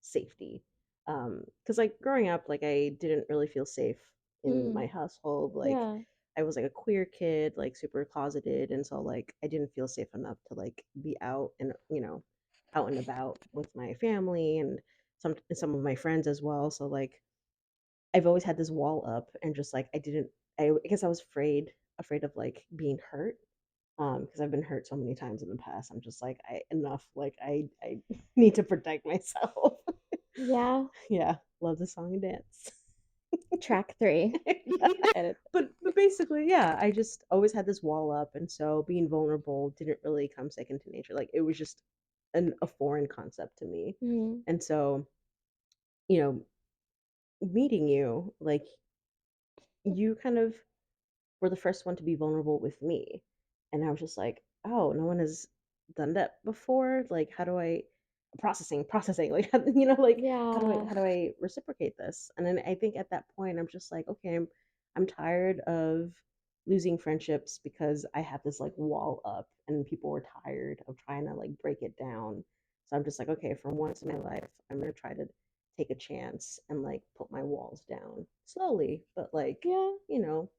safety. Because like growing up, like I didn't really feel safe in my Mm, household. Like yeah, I was like a queer kid, like super closeted, and so like I didn't feel safe enough to like be out and out and about with my family and some of my friends as well. So like I've always had this wall up and just like I didn't. I guess I was afraid of like being hurt because I've been hurt so many times in the past. I'm just like I enough. Like I need to protect myself. yeah. Yeah, love the song and dance. Track 3. Yeah. Edit. But basically, yeah, I just always had this wall up, and so being vulnerable didn't really come second to nature. Like it was just a foreign concept to me, Mm, and so you know, meeting you, like you kind of were the first one to be vulnerable with me. And I was just like, oh, no one has done that before. Like, how do I processing, like, like yeah, how do I reciprocate this? And then I think at that point, I'm just like, okay, I'm tired of losing friendships because I have this like wall up and people were tired of trying to like break it down. So I'm just like, okay, for once in my life, I'm gonna try to take a chance and like put my walls down slowly, but like, yeah, you know,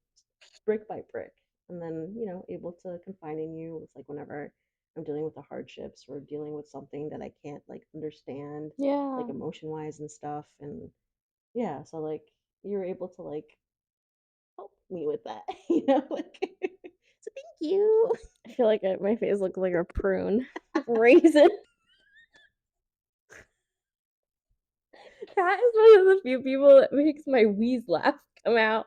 brick by brick, and then able to confine in you with like whenever I'm dealing with the hardships or dealing with something that I can't like understand like yeah. emotion wise and stuff. And yeah, so like you're able to like help me with that. Like so thank you. I feel like my face looks like a prune. Raisin. Cat is one of the few people that makes my wheeze laugh come out.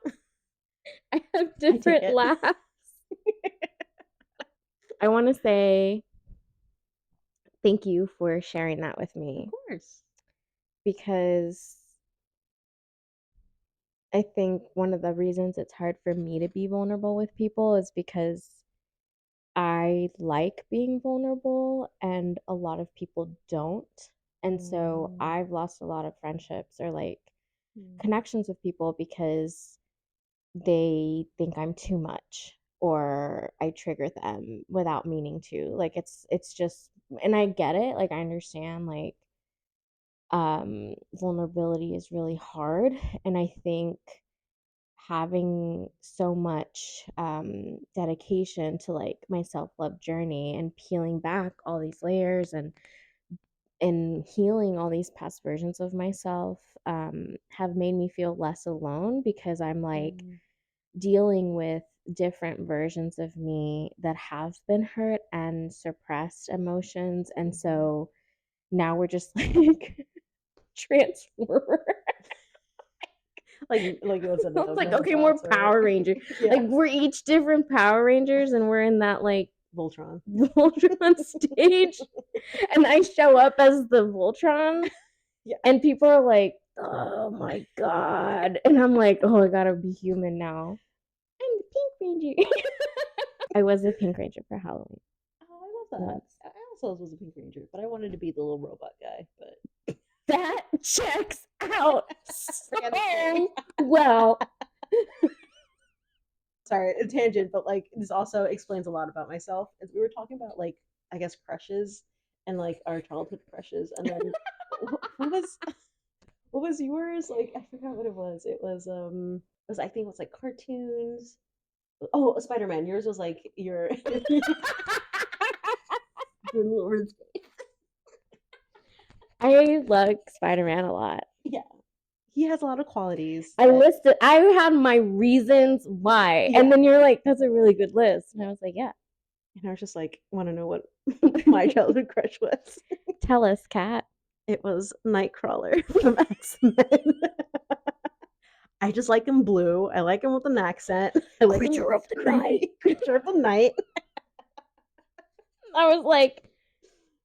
I have I take different it. laughs. I want to say thank you for sharing that with Of me course. because I think one of the reasons it's hard for me to be vulnerable with people is because I like being vulnerable and a lot of people don't. And so Mm, I've lost a lot of friendships or like mm, connections with people because they think I'm too much or I trigger them without meaning to. Like it's just, and I get it, like I understand like vulnerability is really hard, and I think having so much dedication to like my self-love journey and peeling back all these layers and healing all these past versions of myself have made me feel less alone because I'm like mm, dealing with different versions of me that have been hurt and suppressed emotions. And mhm. so now we're just like transformer. Like it was It's like, the okay, more robots or Power Ranger. Like yeah, we're each different Power Rangers and we're in that like Voltron. Voltron stage. And I show up as the Voltron Yeah, and people are like, oh my God. And I'm like, oh, I gotta be human now. I'm the Pink Ranger. I was the Pink Ranger for Halloween. oh, I love that. once. I also was a Pink Ranger, but I wanted to be the little robot guy. But That checks out like anything. so well. Sorry, a tangent, but like this also explains a lot about myself. As we were talking about like I guess crushes and like our childhood crushes, and then what was what was yours? Like I forgot what it was. It was I think it was like cartoons. Oh, Spider Man. Yours was like your your little I like Spider-Man a lot. yeah. He has a lot of qualities I that listed, I had my reasons why. And yeah. then you're like, that's a really good list. And I was like, yeah. And I was just like, want to know what my childhood crush was? Tell us, Kat. It was Nightcrawler from X Men. I just like him blue. I like him with an accent. I like him Creature of the night. creepy creature of the night. I was like,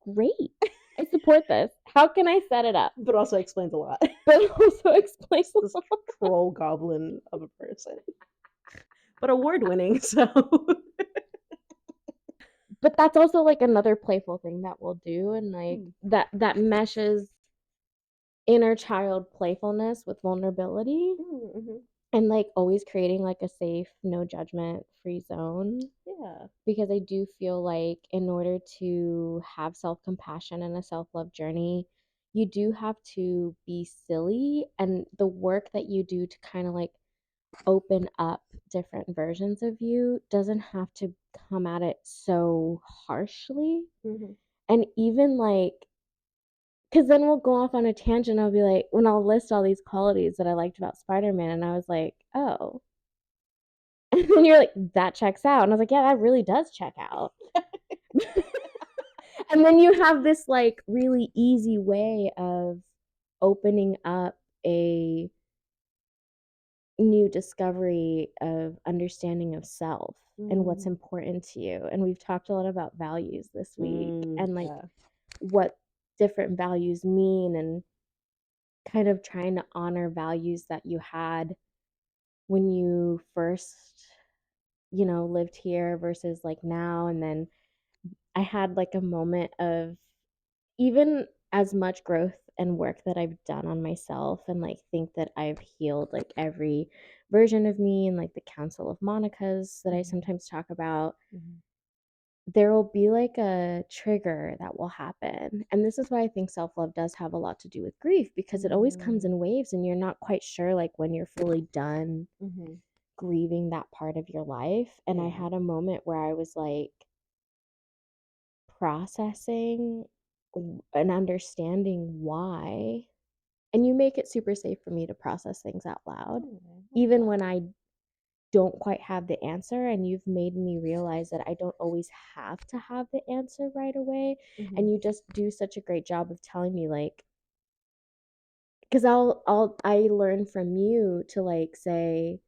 great. I support this. How can I set it up? But also explains a lot. But also explain This troll goblin of a person. But award winning, so but that's also like another playful thing that we'll do and like that meshes inner child playfulness with vulnerability mm-hmm. and like always creating like a safe no judgment free zone Yeah. because I do feel like in order to have self-compassion and a self-love journey you do have to be silly and the work that you do to kind of like open up different versions of you doesn't have to come at it so harshly. Mm-hmm. And even like, because then we'll go off on a tangent. I'll be like, when I'll list all these qualities that I liked about Spider Man, and I was like, oh. And then you're like, that checks out. And I was like, yeah, that really does check out. And then you have this like really easy way of opening up a new discovery of understanding of self and what's Mm-hmm. important to you. And we've talked a lot about values this week and like Yeah. what different values mean and kind of trying to honor values that you had when you first, lived here versus like now. And then I had like a moment of even as much growth and work that I've done on myself and like think that I've healed like every version of me and like the Council of Monica's that I Mm-hmm. sometimes talk about, Mm-hmm. there will be like a trigger that will happen. And this is why I think self love does have a lot to do with grief because it always comes in waves and you're not quite sure like when you're fully done Mm-hmm. grieving that part of your life. And I Yeah. had a moment where I was like, processing and understanding why. And you make it super safe for me to process things out loud, Oh, I'm even glad. when I don't quite have the answer. And you've made me realize that I don't always have to have the answer right away. Mm-hmm. And you just do such a great job of telling me, like, because I learn from you to like say,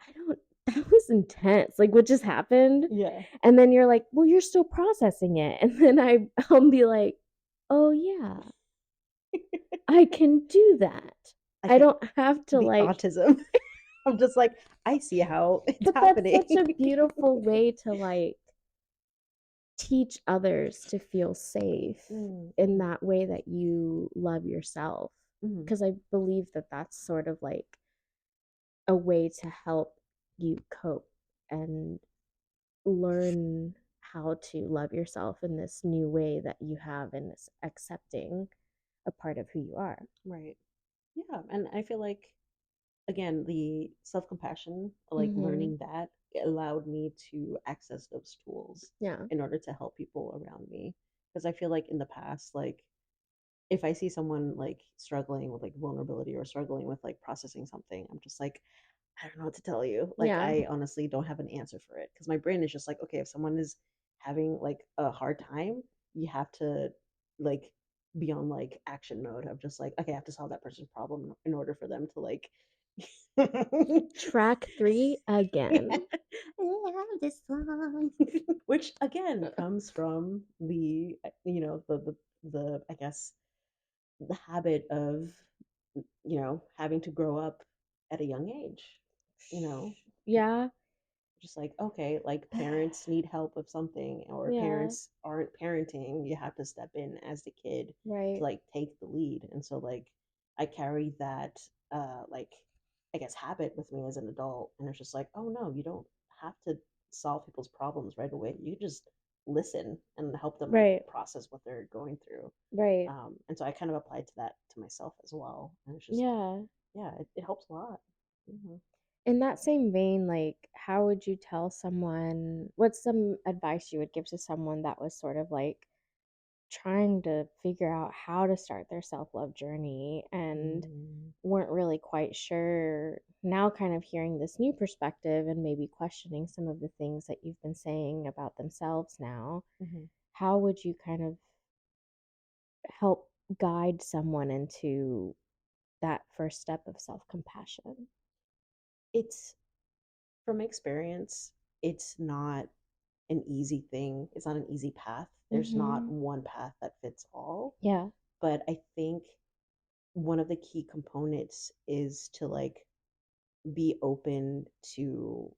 I don't, that was intense. Like, what just happened? Yeah. And then you're like, well, you're still processing it. And then I'll be like, oh, yeah, I can do that. I I get don't have to the like, autism. I'm just like, I see how it's but that's happening. such a beautiful way to like teach others to feel safe in Mm-hmm. that way that you love yourself. Mm-hmm. Because I believe that that's sort of like a way to help you cope and learn how to love yourself in this new way that you have and this accepting a part of who you are. Right. Yeah. And I feel like, again, the self compassion, like Mm-hmm. learning that, it allowed me to access those tools Yeah. in order to help people around me. Because I feel like in the past, like, if I see someone like struggling with like vulnerability or struggling with like processing something, I'm just like, I don't know what to tell you. Like, Yeah. I honestly don't have an answer for it because my brain is just like, okay, if someone is having like a hard time, you have to like be on like action mode of just like, okay, I have to solve that person's problem in order for them to like. Track 3 I again. love this song, which again comes from the the I guess the habit of having to grow up at a young age, you know. Yeah. just like, okay, like parents need help with something or Yeah, parents aren't parenting, you have to step in as the kid to right, like take the lead. And so like I carry that like I guess habit with me as an adult, and it's just like, oh no, you don't have to solve people's problems right away. You just listen and help them like right, process what they're going through. right. And so I kind of applied to that to myself as well, and it's just Yeah. yeah, it helps a lot. Hmm. In that same vein, like, how would you tell someone, what's some advice you would give to someone that was sort of like trying to figure out how to start their self love journey and Mm-hmm. weren't really quite sure, now kind of hearing this new perspective and maybe questioning some of the things that you've been saying about themselves now? Mm-hmm. How would you kind of help guide someone into that first step of self compassion? It's from experience, it's not an easy thing. It's not an easy path. There's not Mm-hmm. one path that fits all. Yeah. But I think one of the key components is to like be open to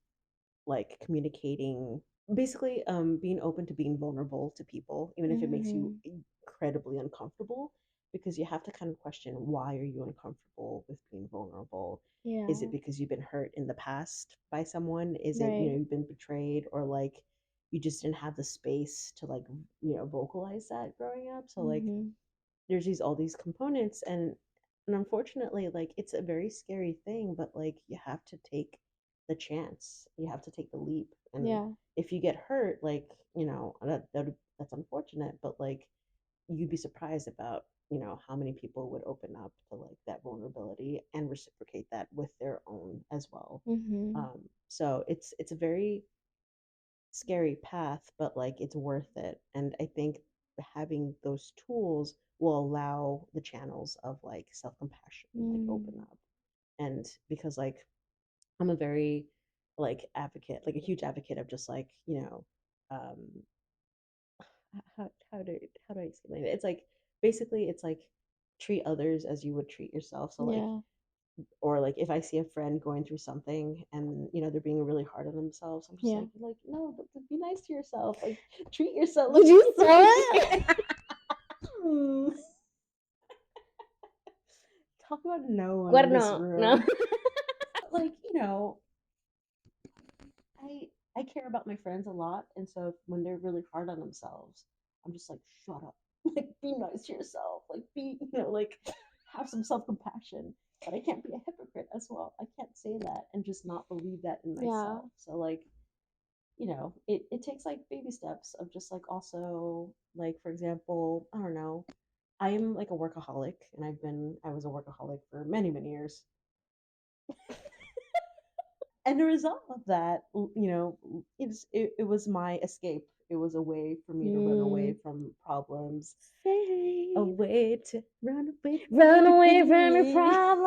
like communicating, basically being open to being vulnerable to people even if it makes you Mm-hmm. incredibly uncomfortable, because you have to kind of question, why are you uncomfortable with being vulnerable? Is it Yeah. because you've been hurt in the past by someone? Is it, Right. you've been betrayed, or like you just didn't have the space to like vocalize that growing up? So like Mm-hmm. there's these all these components, and unfortunately like it's a very scary thing, but like you have to take the chance, you have to take the leap. And Yeah. if you get hurt, like that's unfortunate, but like you'd be surprised about how many people would open up to like that vulnerability and reciprocate that with their own as well. Mm-hmm. So it's a very scary path, but like it's worth it. And I think having those tools will allow the channels of like self compassion like open Mm. up. And because like I'm a very like advocate, like a huge advocate of just like, um, how do I explain it? It's like basically it's like treat others as you would treat yourself. So like, Yeah. or like if I see a friend going through something and they're being really hard on themselves, I'm just Yeah. like no, be nice to yourself, like treat yourself, Did like you saw it? hmm, talk about no one What? in this No, no. room. Like I I care about my friends a lot, and so when they're really hard on themselves, I'm just like shut up, like be nice to yourself, like be like have some self compassion. But I can't be a hypocrite as well. I can't say that and just not believe that in Yeah. myself. So like it takes like baby steps of just like also like for example, I don't know, I am like a workaholic, and I was a workaholic for many many years. And the result of that, it was my escape. It was a way for me to run away Mm. from problems, a Safe. way to run away from Run away from your everything. problems.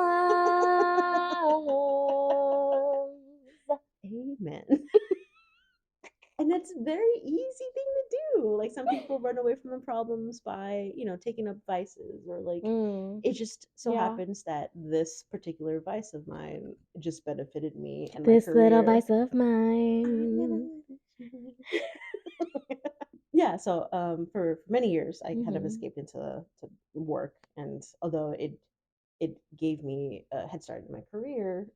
Amen. And that's a very easy thing to do. Like some people run away from the problems by, taking up vices, or like Mm. it just so Yeah. happens that this particular vice of mine just benefited me and my This little career. vice of I'm mine. gonna let you. Yeah, so for many years I kind of Mm-hmm. escaped into to work, and although it gave me a head start in my career,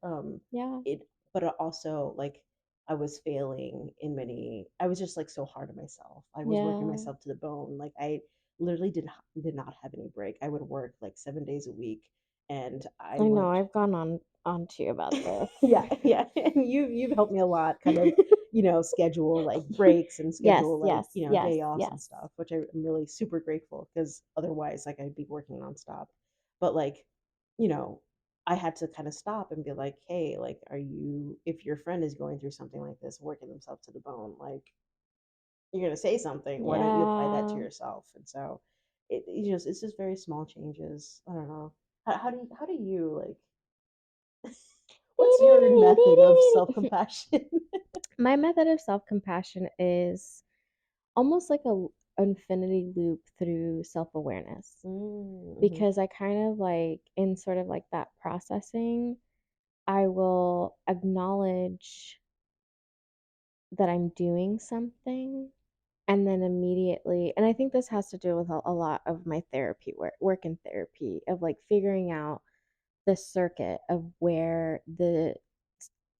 Yeah. it but it also like I was failing in many. I was just like so hard on myself. I was working Yeah. myself to the bone. Like I literally did not have any break. I would work like 7 days a week, and I I know. would I've gone on to you about this. yeah, yeah. And you've helped me a lot, kind of, schedule like breaks and Yes, schedule like, yes, yes, day offs and yes. stuff, which I'm really super grateful, because otherwise like I'd be working nonstop. But like, you know, I had to kind of stop and be like, hey, like, if your friend is going through something like this, working themselves to the bone, like you're gonna say something, why don't you apply that to Yeah. yourself? And so it's just very small changes. I don't know. How do you like what's your method of self-compassion? My method of self compassion is almost like a infinity loop through self awareness, Mm-hmm. because I kind of like, in sort of like that processing, I will acknowledge that I'm doing something and then immediately, and I think this has to do with a lot of my therapy work in therapy of like figuring out the circuit of where the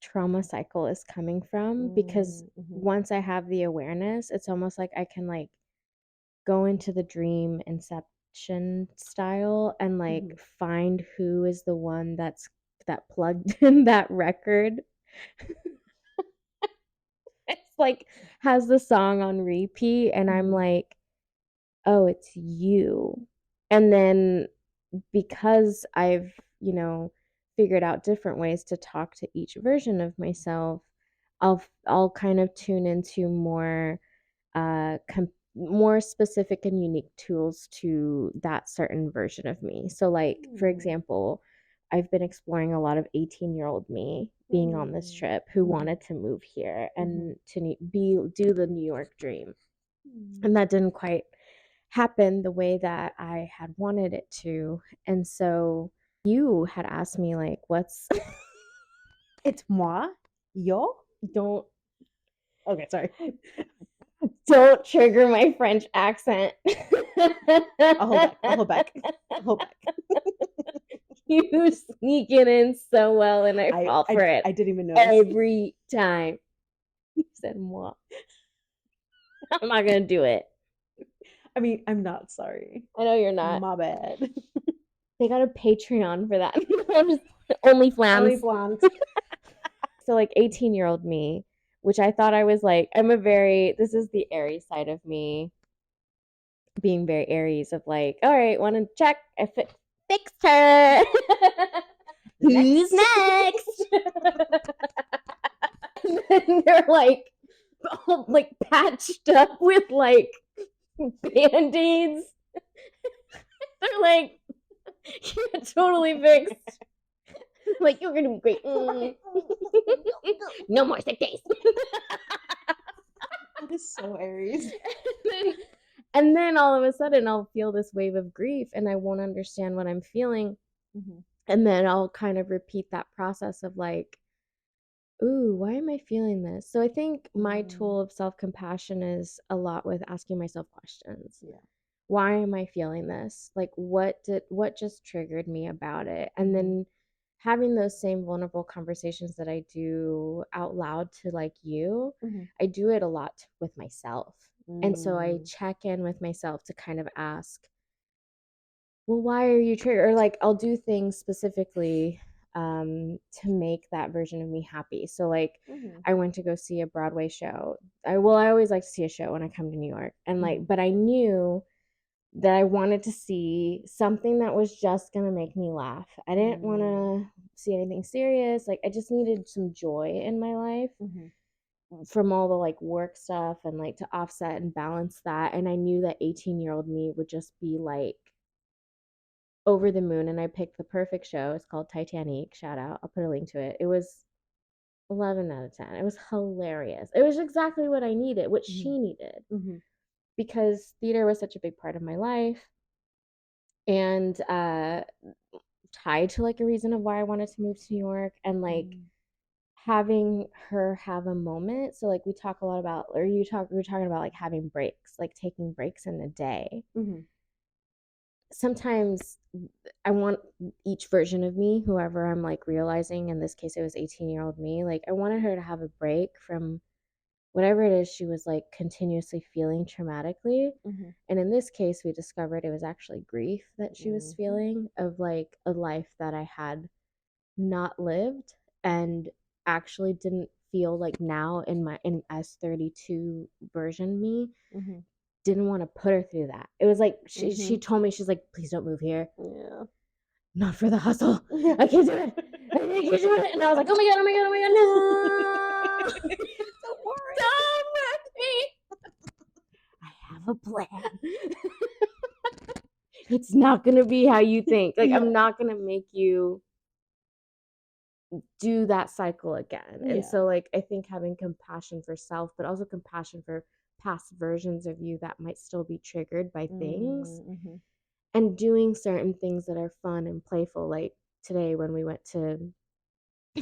trauma cycle is coming from, because Mhm. once I have the awareness, it's almost like I can like go into the dream inception style and like Mhm. find who is the one that plugged in that record. It's like has the song on repeat and I'm Mhm. like, "Oh, it's you." And then because I've, figured out different ways to talk to each version of myself, I'll kind of tune into more specific and unique tools to that certain version of me. So like for Mm. example, I've been exploring a lot of 18-year-old me being on this Mm. trip who Mhm. wanted to move here Mhm. and to be do the New York dream. Mm. And that didn't quite happen the way that I had wanted it to. And so you had asked me like what's It's moi? Yo? don't Okay, sorry. don't trigger my French accent. I'll hold back. I'll hold back. I'll hold back. You sneak it in so well and I I fall I for it I didn't even notice. every time. You said moi. I'm not gonna do it. I mean, I'm not sorry. I know you're not. My bad. They got a Patreon for that. I'm just only Only flams. flaunt. So like 18-year-old me, which I thought I was like, this is the Aries side of me, being very Aries of like, all right, want to check if it fixed her. Who's Next. next? And then they're like all like patched up with like band-aids. They're like, you're totally fixed. Like you're gonna be great. No more sick days. That is so Aries. then, and then all of a sudden I'll feel this wave of grief and I won't understand what I'm feeling. Mhm. And then I'll kind of repeat that process of like, ooh, why am I feeling this? So I think my Mm. tool of self compassion is a lot with asking myself questions. Yeah. Why am I feeling this? Like what just triggered me about it? And Mhm. then having those same vulnerable conversations that I do out loud to like you, Mhm. I do it a lot with myself. And so I Mm. check in with myself to kind of ask, well, why are you triggered? Or like I'll do things specifically to make that version of me happy. So like Mhm. I went to go see a Broadway show. I always like to see a show when I come to New York. And Mhm. like but I knew that I wanted to see something that was just going to make me laugh. I didn't want Mm. to see anything serious. Like I just needed some joy in my life Mhm. from all the like work stuff and like to offset and balance that. And I knew that 18-year-old me would just be like over the moon. And I picked the perfect show. It's called Titanic. Shout out. I'll put a link to it. It was 11 out of 10. It was hilarious. It was exactly what I needed, what Mhm. she needed, Mhm. because theater was such a big part of my life. And tied to like a reason of why I wanted to move to New York, and like Mm. having her have a moment. So like we talk a lot about, or we were talking about like having breaks, like taking breaks in the day. Mhm. Sometimes I want each version of me, whoever I'm like realizing, in this case it was 18-year-old me, like I wanted her to have a break from whatever it is she was like continuously feeling traumatically. Mhm. And in this case, we discovered it was actually grief that she was Mhm. feeling of like a life that I had not lived and actually didn't feel like now in as 32 version me Mhm. didn't want to put her through that. It was like she Mhm. told me, she's like, please don't move here. Yeah. Not for the hustle. Yeah. I can't do it. I can't do it. And I was like, oh my god, oh my god, oh my god, no. Don't worry. Don't move me. I have a plan. It's not gonna be how you think. Like I'm Yeah. not gonna make you do that cycle again. And Yeah. so like I think having compassion for self, but also compassion for past versions of you that might still be triggered by things, Mhm. and doing certain things that are fun and playful. Like today when we went to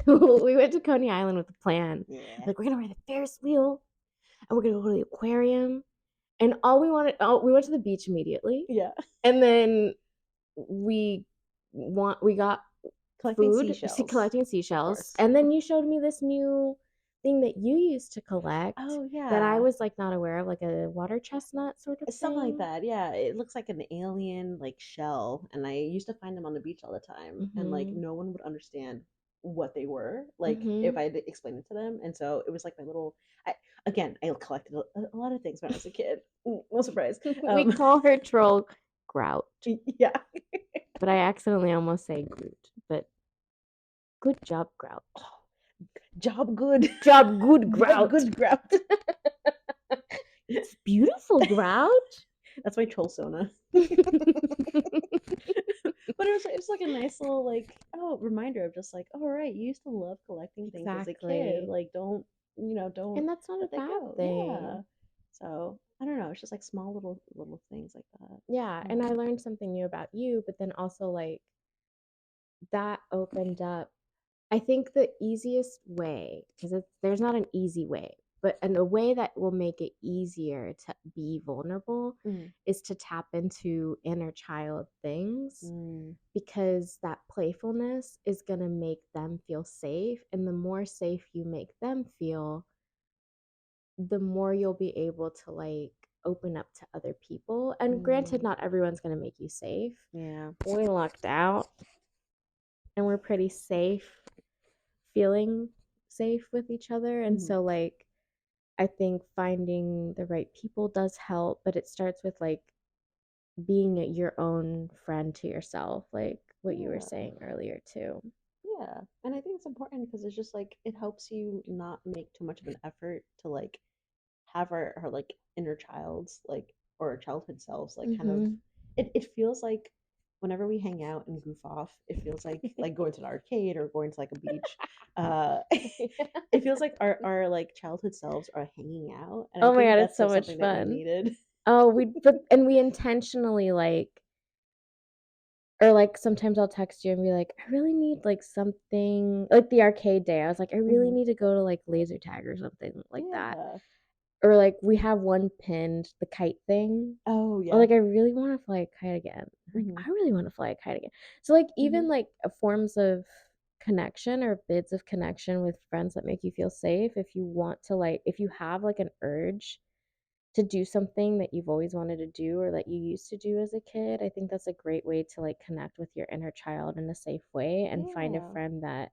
We went to Coney Island with a plan. Yeah. Like, we're gonna ride the Ferris wheel and we're gonna go to the aquarium. And all we wanted, oh, we went to the beach immediately. Yeah. And then we we got Collecting food, seashells, collecting of seashells. course. And then you showed me this new thing that you used to collect Oh that I yeah. was like not aware of, like a water chestnut sort of Something like thing. that. Yeah, it looks like an alien like shell, and I used to find them on the beach all the time, and like Mhm. no one would understand what they were, like if Mhm. I had to explain it to them. And so it was like my little. I collected a lot of things when I was a kid. No surprise. We call her troll Grout, Yeah. but I accidentally almost say Groot. But good job, Grout. Oh, job good. Job good, Job Grout. good, Grout. It's beautiful, Grout. That's my troll sona. But it's like a nice little like reminder of just like, oh right, you used to love collecting things as a kid. Exactly. Like don't And that's not a let that bad go. Yeah. thing. So I don't know. It's just like small little things like that. Yeah, and I Um, learned something new about you, but then also like that opened up I think the easiest way, because there's not an easy way, but in a way that will make it easier to be vulnerable mm, is to tap into inner child things mm, because that playfulness is going to make them feel safe. And the more safe you make them feel, the more you'll be able to like open up to other people. And granted, mm, not everyone's going to make you safe. yeah. We lucked out and we're pretty safe feeling safe with each other. And Hmm. so, like, I think finding the right people does help, but it starts with like being your own friend to yourself, like what you were Yeah. saying earlier, too. Yeah. And I think it's important because it's just like it helps you not make too much of an effort to like have our like inner childs like or our childhood selves like kind of Mm-hmm. it feels like whenever we hang out and goof off it feels like going to an arcade or going to like a beach. It feels like our like childhood selves are hanging out, and I Oh my think God, it's that's so like much something that we fun. needed. Oh, we intentionally like, or like sometimes I'll text you and be like, I really need like something like the arcade day. I was like, I really Hmm. need to go to like laser tag or something like that. Yeah. Or like we have one pinned, the kite thing. Oh Or yeah. like I really want to fly a kite again. Like Hmm. I really want to fly a kite again. So like even Hmm. like forms of connection or bids of connection with friends that make you feel safe, if you want to like if you have like an urge to do something that you've always wanted to do or that you used to do as a kid, I think that's a great way to like connect with your inner child in a safe way and find a Yeah. friend that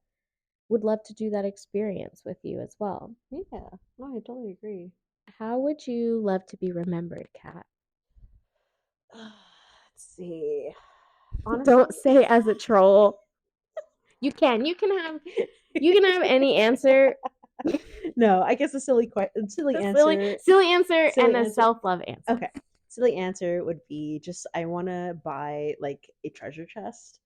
would love to do that experience with you as well. Yeah. No, I totally agree. How would you love to be remembered, Kat? Let's see. Honestly, Don't say as a troll. You can. You can have any answer. no, I guess a silly A silly answer. silly answer and Silly a answer. self-love answer. Okay. Silly answer would be just I want to buy like a treasure chest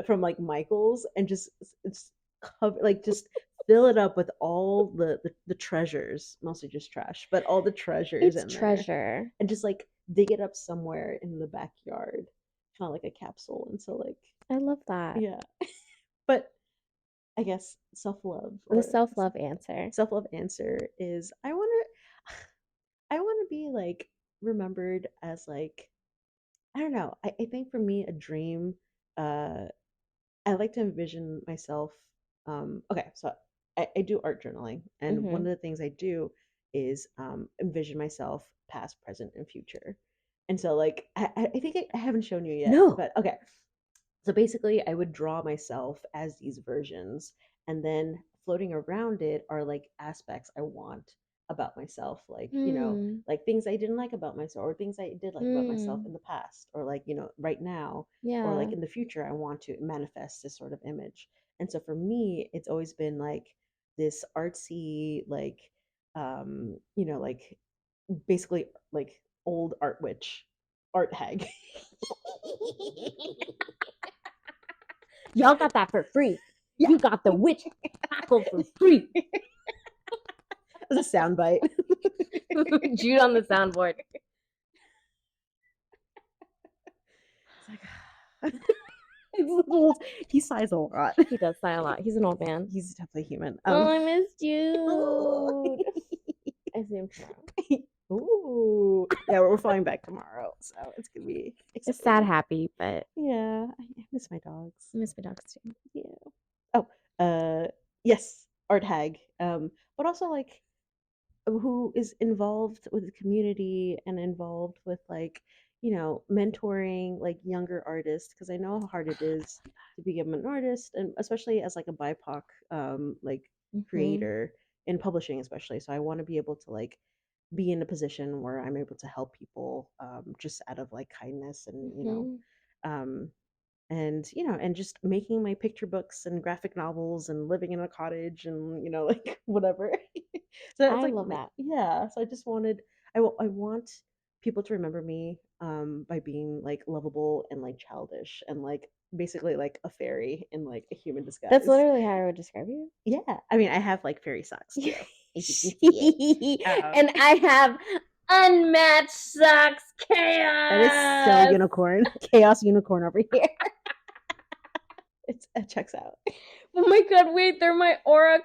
from like Michael's and just it's cover like just fill it up with all the treasures, mostly just trash, but all the treasures It's in there, treasure. and just like dig it up somewhere in the backyard, kind of like a capsule. And so like I love that. yeah, but I guess self love The or self-love answer. self love answer is I want to be like remembered as like I don't know. I think for me a dream. Uh, I like to envision myself. Okay, so I do art journaling, and one Mhm. of the things I do is envision myself past, present, and future. And so, like, I think I haven't shown you yet, No. but okay. So basically, I would draw myself as these versions, and then floating around it are like aspects I want about myself, like, Hmm. like things I didn't like about myself, or things I did like about myself Hmm. in the past, or like, right now, or like Yeah. in the future, I want to manifest this sort of image. And so for me, it's always been like this artsy, like, like basically like old art witch, art hag. Y'all got that for free. Yeah. You got the witch tackle for free. As a soundbite. Jude on the soundboard. It's like He sighs a lot. He does sigh a lot. He's an old man. He's definitely human. Oh, I missed you. I see him tomorrow. Ooh. Yeah, we're flying back tomorrow, so it's gonna be It's exciting. sad, happy, but Yeah, I miss my dogs. I miss my dogs too. Yeah. Oh, yes, art hag. But also like who is involved with the community and involved with like mentoring like younger artists because I know how hard it is to become an artist and especially as like a BIPOC like Mm-hmm. creator in publishing especially so I want to be able to like be in a position where I'm able to help people just out of like kindness and Mm-hmm. um and and just making my picture books and graphic novels and living in a cottage and like whatever so that's I like love that. yeah so I just wanted I want people to remember me by being like lovable and like childish and like basically like a fairy in like a human That's disguise. literally how I would describe you. Yeah, I mean I have like fairy socks too if you can see it. And I have unmatched socks That is so chaos. unicorn chaos unicorn over here. It checks out. Oh my god, wait, they're my aura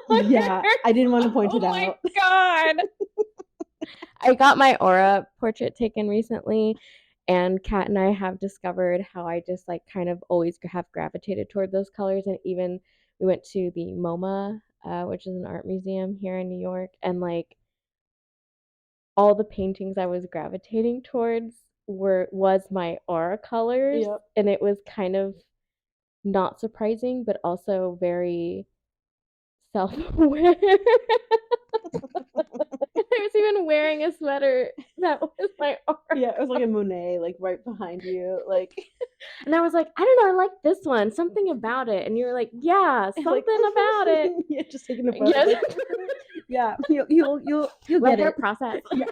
colors. Yeah, I didn't want to point Oh it my out. god. I got my aura portrait taken recently, and Kat and I have discovered how I just like kind of always have gravitated toward those colors. And even we went to the MoMA, which is an art museum here in New York, and like all the paintings I was gravitating towards was my aura colors, Yep. and it was kind of not surprising, but also very self-aware. I was even wearing a sweater that was my aura. Yeah, it was like a Monet, like right behind you, like And I was like, I don't know, I like this one, something about it. And you were like, yeah, like something about it. yeah, just taking a photo. Yes. Like, yeah, you'll Let get her it. process. Yeah,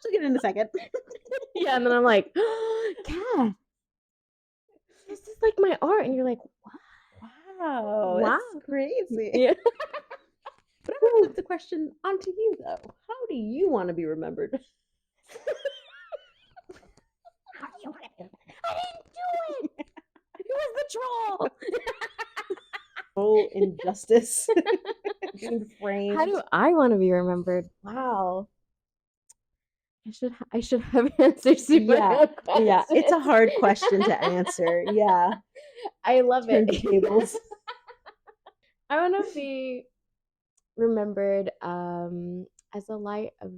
she'll get it in a second. Yeah, and then I'm like, Kat, this is like my art. And you're like, what? Wow, Wow. that's crazy. Yeah. But I want to flip the question onto you though. How do you want to be remembered? How do you want to? I didn't do it. It was the troll. Full injustice being How do framed. I want to be remembered? Wow. I should have answers to my Yeah, own yeah, it's a questions. hard question to answer. Yeah, I love it. turn the tables. I want to be remembered as a light of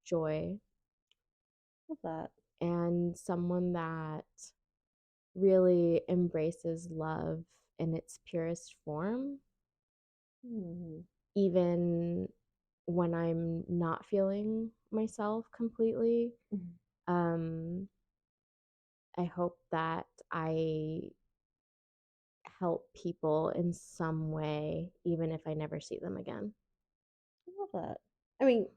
joy Love that. and someone that really embraces love in its purest form, Hmm. even when I'm not feeling myself completely. Mhm. Um, I hope that I help people in some way, even if I never see them again. I love that. I mean,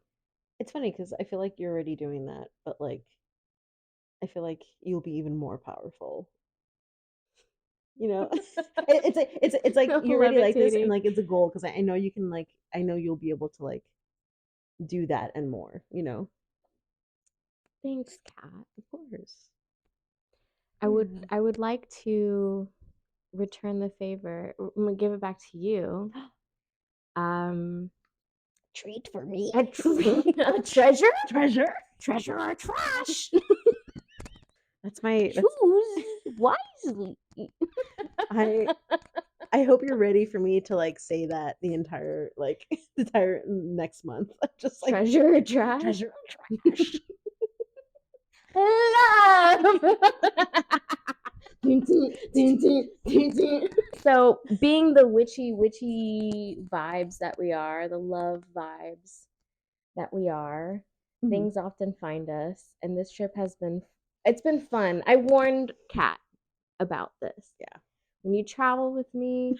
it's funny because I feel like you're already doing that, but like I feel like you'll be even more powerful. It's like you're already like this, and Levitating. like it's a goal because I know you can like I know you'll be able to like do that and more. Thanks, Kat. Of course. I would Yeah. I would like to return the favor. I'm gonna give it back to you. Um, Treat for me. a, a treasure, Treasure. treasure or trash. That's Choose wisely. I I hope you're ready for me to like say that the entire like the entire next month. Just like Treasure or trash. treasure trash. Love. So, being the witchy vibes that we are, the love vibes that we are, Mhm. things often find us, and this trip has been it's been fun. I warned Kat about this. Yeah. When you travel with me,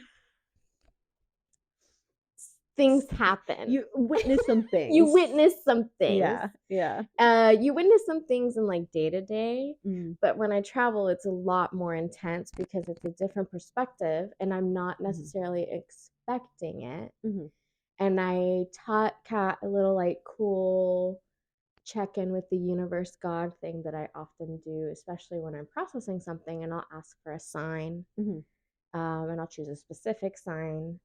things happen. You witness some You things. witness some things. Yeah. Yeah. You witness some things in like day to day, Mm. but when I travel, it's a lot more intense because it's a different perspective, and I'm not Mhm. necessarily expecting it. Mhm. And I taught Kat a little like cool check in with the universe God thing that I often do, especially when I'm processing something, and I'll ask for a sign, and I'll choose a specific sign.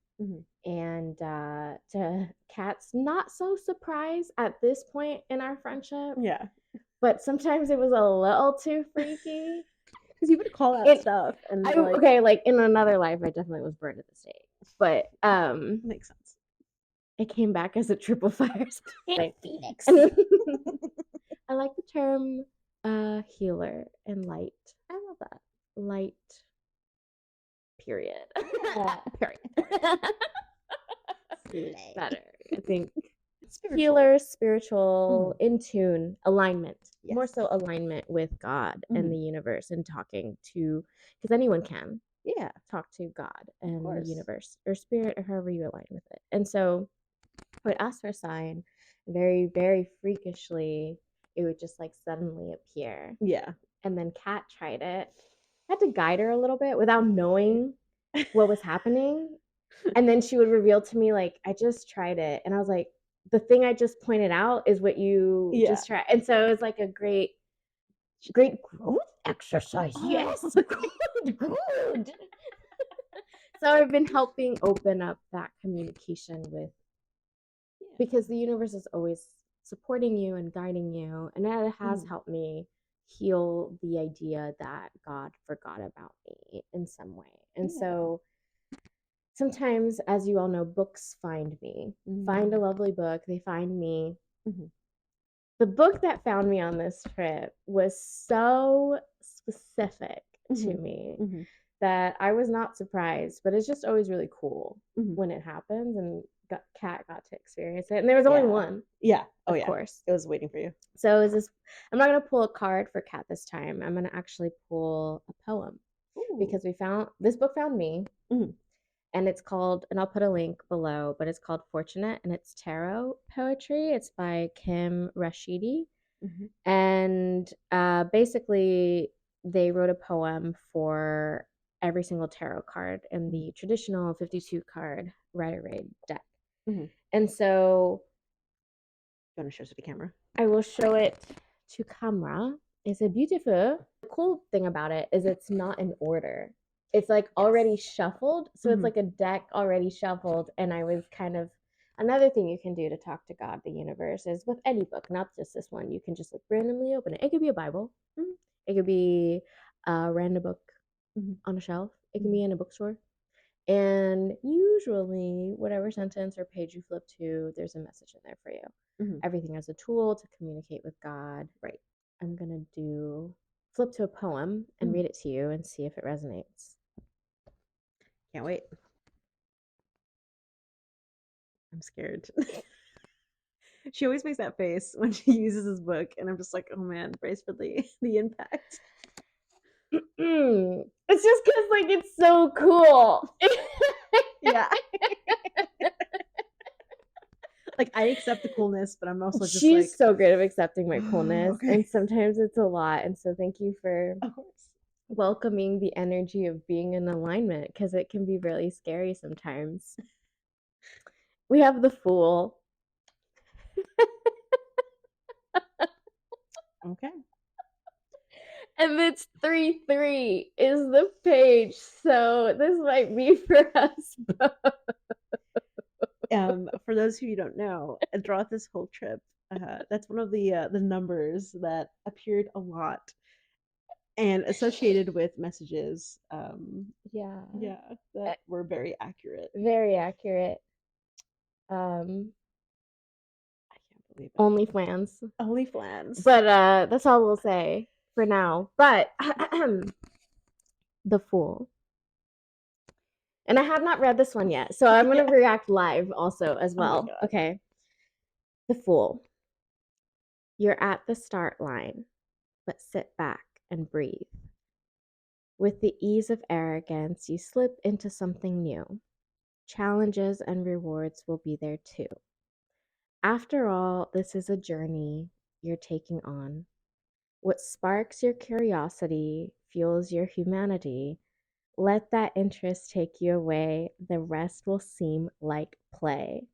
And to Kat's not so surprised at this point in our friendship. Yeah. But sometimes it was a little too freaky. Because you would call out stuff and okay, like in another life, I definitely was burned at the stake. But makes sense. it came back as a triple fire Phoenix. I like the term healer and light. I love that. Light. Period. Period. Better. I think Spiritual. healer, spiritual, in tune, alignment. Yes. More so alignment with God and the universe, and talking to, because anyone can talk to God and the universe or spirit or however you align with it. And so I would ask for a sign, very, very freakishly, it would just like suddenly appear. Yeah. And then Kat tried it. I had to guide her a little bit without knowing what was happening. And then she would reveal to me, like, I just tried it. And I was like, the thing I just pointed out is what you just tried. And so it was like a great growth exercise. Yes. Good. So I've been helping open up that communication with, because the universe is always supporting you and guiding you. And that has helped me heal the idea that God forgot about me in some way. And so sometimes, as you all know, books find me. Find a lovely book, they find me. The book that found me on this trip was so specific to me that I was not surprised, but it's just always really cool when it happens, and Kat got to experience it. And there was only one. Yeah. Of course. It was waiting for you. So is this, I'm not going to pull a card for Kat this time. I'm going to actually pull a poem. Because this book found me. And it's called, and I'll put a link below, but it's called Fortunate, and it's tarot poetry. It's by Kim Rashidi. And basically, they wrote a poem for every single tarot card in the traditional 52 card Rider-Waite deck. And so, you want to show it to the camera? I will show it to camera. It's a beautiful. The cool thing about it is it's not in order. It's like already shuffled. So it's like a deck already shuffled. And I was kind of, another thing you can do to talk to God, the universe, is with any book, not just this one. You can just like randomly open it. It could be a Bible. It could be a random book on a shelf. It can be in a bookstore. And usually, whatever sentence or page you flip to, there's a message in there for you. Everything as a tool to communicate with God. Right. I'm going to flip to a poem and read it to you and see if it resonates. Can't wait. I'm scared. She always makes that face when she uses this book, and I'm just like, oh man, brace for the impact. It's just because like it's so cool. Yeah. Like I accept the coolness, but I'm also just she's like, so great at accepting my coolness. And sometimes it's a lot. And so thank you for welcoming the energy of being in alignment, because it can be really scary sometimes. We have the Fool. Okay. And it's 3-3 is the page. So this might be for us both. For those who you don't know, throughout this whole trip, that's one of the numbers that appeared a lot and associated with messages. That were very accurate. Very accurate. I can't believe it. OnlyFans. But that's all we'll say for now. But the Fool. And I have not read this one yet, so I'm going to react live also as well. Okay. The Fool. You're at the start line, but sit back and breathe. With the ease of arrogance, you slip into something new. Challenges and rewards will be there too. After all, this is a journey you're taking on. What sparks your curiosity, fuels your humanity. Let that interest take you away. The rest will seem like play.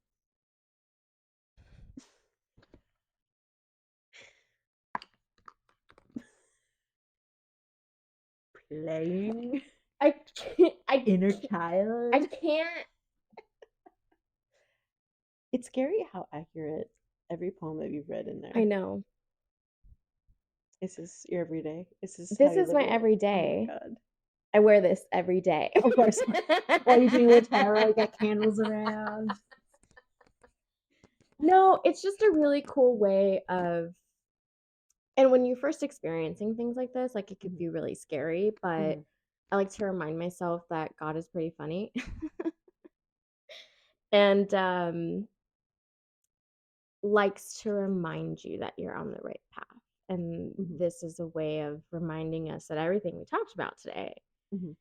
playing. I can't. Inner child. I can't. It's scary how accurate every poem that you've read in I there. know. Is this your everyday? Is this how This you is live my your life? Oh my everyday. god. I wear this every day. Of course. While you're doing your tarot, you got candles around. No, it's just a really cool way of, and when you're first experiencing things like this, like it could Mhm, be really scary, but mhm, I like to remind myself that God is pretty funny and likes to remind you that you're on the right path. And mhm, this is a way of reminding us that everything we talked about today mhm.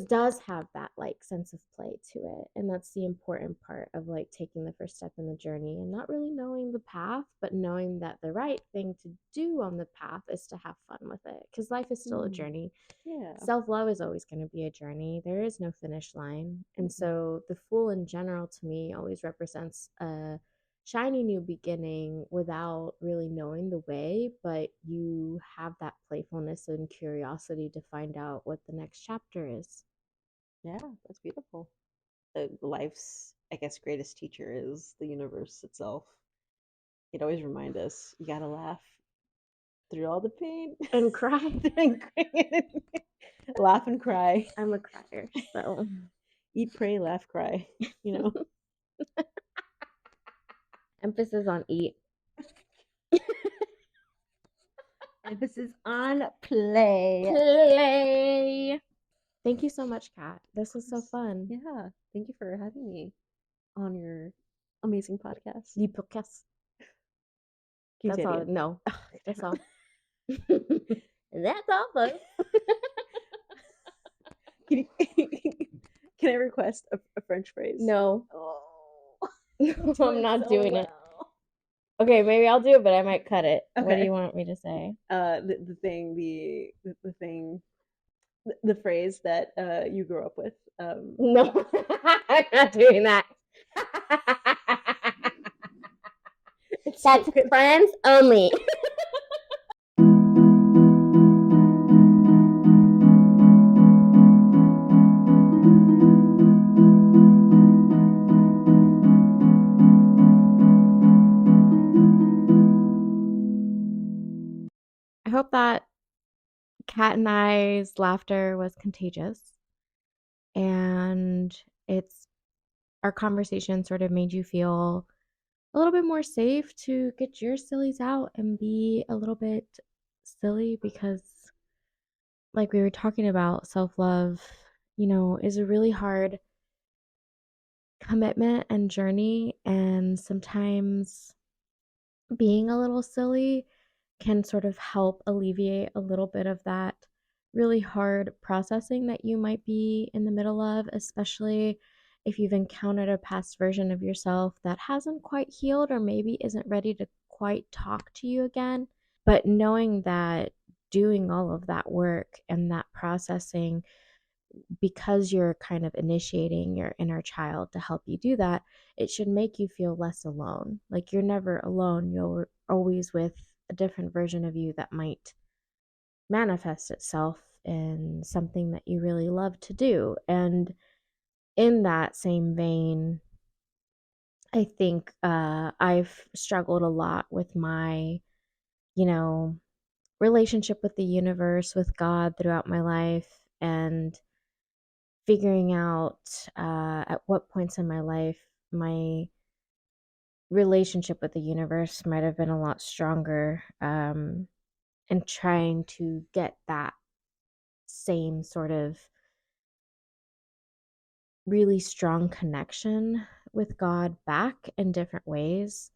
does have that like sense of play to it, and that's the important part of like taking the first step in the journey and not really knowing the path, but knowing that the right thing to do on the path is to have fun with it, because life is still a Mm, journey. yeah. Self-love is always going to be a journey. There is no finish line, and Mm-mm. so the Fool in general to me always represents a shiny new beginning without really knowing the way, but you have that playfulness and curiosity to find out what the next chapter is. Yeah, that's beautiful. Life's, I guess, greatest teacher is the universe itself. It always reminds us you gotta laugh through all the pain. And cry. Laugh and cry. I'm a crier, so Eat, pray, laugh, cry. You know, emphasis on eat. emphasis on play. Play. Thank you so much, Kat. Of This was so course. fun. Yeah. Thank you for having me on your amazing podcast. The podcast. Can you say That's it all. again? No, Oh, that's damn it. all. That's all, folks. Can, you, can I request a French phrase? No, Oh, no, you do I'm it not so doing it. well. Okay, maybe I'll do it, but I might cut it. What do you Okay. want me to say? The thing, the thing, the phrase that you grew up with. No, I'm not doing that. It's so That's good. friends only. I hope that Kat and I's laughter was contagious, and it's our conversation sort of made you feel a little bit more safe to get your sillies out and be a little bit silly, because like we were talking about, self-love, is a really hard commitment and journey, and sometimes being a little silly can sort of help alleviate a little bit of that really hard processing that you might be in the middle of, especially if you've encountered a past version of yourself that hasn't quite healed or maybe isn't ready to quite talk to you again. But knowing that doing all of that work and that processing, because you're kind of initiating your inner child to help you do that, it should make you feel less alone. Like you're never alone. You're always with a different version of you that might manifest itself in something that you really love to do. And in that same vein, I think I've struggled a lot with my, you know, relationship with the universe, with God throughout my life, and figuring out at what points in my life my relationship with the universe might have been a lot stronger, and trying to get that same sort of really strong connection with God back in different ways.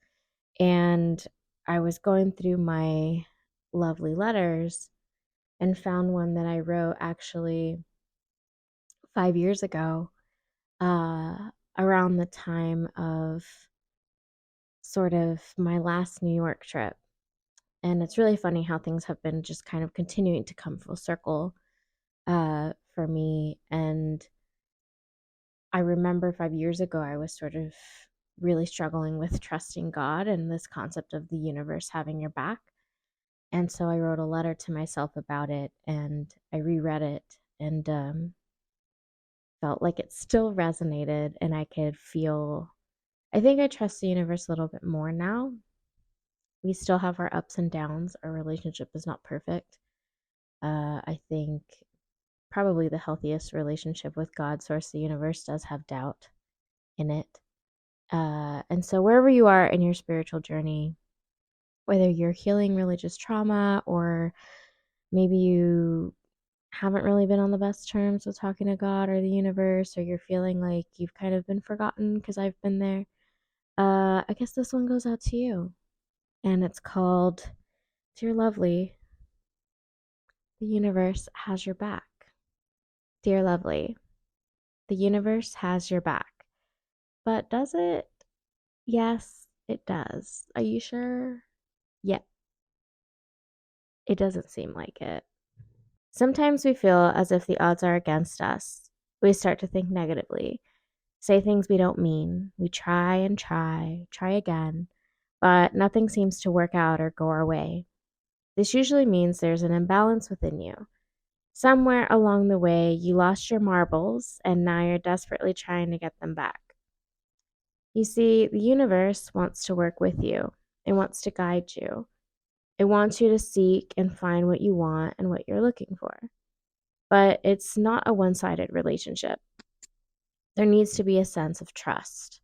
And I was going through my lovely letters and found one that I wrote actually 5 years ago, around the time of sort of my last New York trip. And it's really funny how things have been just kind of continuing to come full circle for me. And I remember 5 years ago, I was sort of really struggling with trusting God and this concept of the universe having your back. And so I wrote a letter to myself about it and I reread it and felt like it still resonated and I could feel. I think I trust the universe a little bit more now. We still have our ups and downs. Our relationship is not perfect. I think probably the healthiest relationship with God, source, the universe, does have doubt in it. And so, wherever you are in your spiritual journey, whether you're healing religious trauma or maybe you haven't really been on the best terms with talking to God or the universe, or you're feeling like you've kind of been forgotten because I've been there, I guess this one goes out to you. And it's called Dear Lovely, the universe has your back. Dear Lovely, the universe has your back. But does it? Yes, it does. Are you sure? Yeah, it doesn't seem like it. Sometimes we feel as if the odds are against us. We start to think negatively, say things we don't mean. We try and try again, but nothing seems to work out or go our way. This usually means there's an imbalance within you. Somewhere along the way, you lost your marbles and now you're desperately trying to get them back. You see, the universe wants to work with you, it wants to guide you, it wants you to seek and find what you want and what you're looking for. But it's not a one sided relationship. There needs to be a sense of trust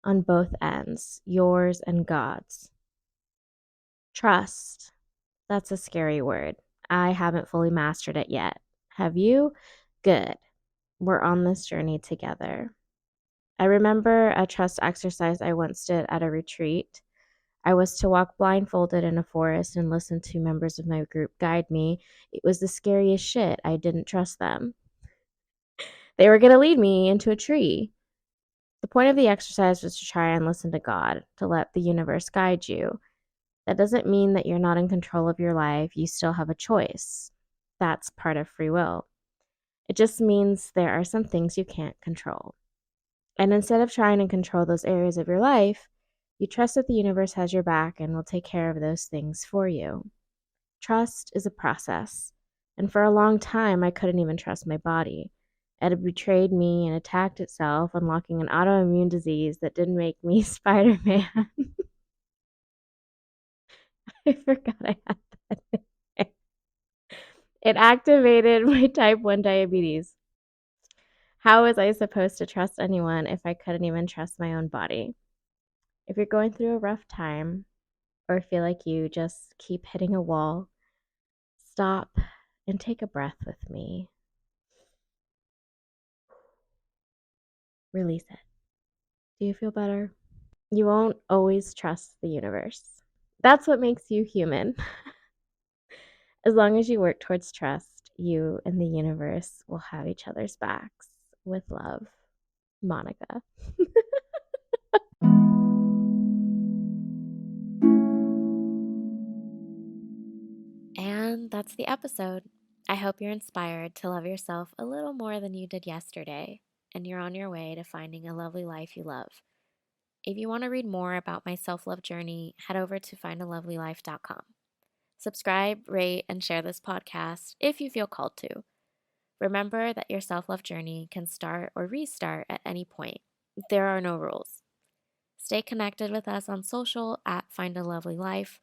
on both ends, yours and God's. Trust. That's a scary word. I haven't fully mastered it yet. Have you? Good. We're on this journey together. I remember a trust exercise I once did at a retreat. I was to walk blindfolded in a forest and listen to members of my group guide me. It was the scariest shit. I didn't trust them. They were going to lead me into a tree. The point of the exercise was to try and listen to God, to let the universe guide you. That doesn't mean that you're not in control of your life. You still have a choice. That's part of free will. It just means there are some things you can't control. And instead of trying to control those areas of your life, you trust that the universe has your back and will take care of those things for you. Trust is a process. And for a long time, I couldn't even trust my body. It had betrayed me and attacked itself, unlocking an autoimmune disease that didn't make me Spider Man. I forgot I had that. It activated my type 1 diabetes. How was I supposed to trust anyone if I couldn't even trust my own body? If you're going through a rough time or feel like you just keep hitting a wall, stop and take a breath with me. Release it. Do you feel better? You won't always trust the universe. That's what makes you human. As long as you work towards trust, you and the universe will have each other's backs. With love, Monica. And that's the episode. I hope you're inspired to love yourself a little more than you did yesterday, and you're on your way to finding a lovely life you love. If you want to read more about my self love journey, head over to findalovelylife.com. Subscribe, rate, and share this podcast if you feel called to. Remember that your self love journey can start or restart at any point. There are no rules. Stay connected with us on social at Find a Lovely Life,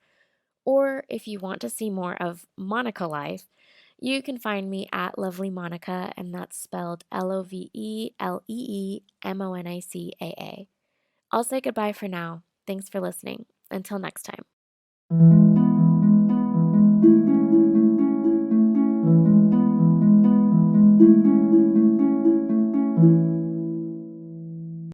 or if you want to see more of Monica Life, you can find me at Lovely Monica, and that's spelled LOVELEEMONICAA. I'll say goodbye for now. Thanks for listening. Until next time.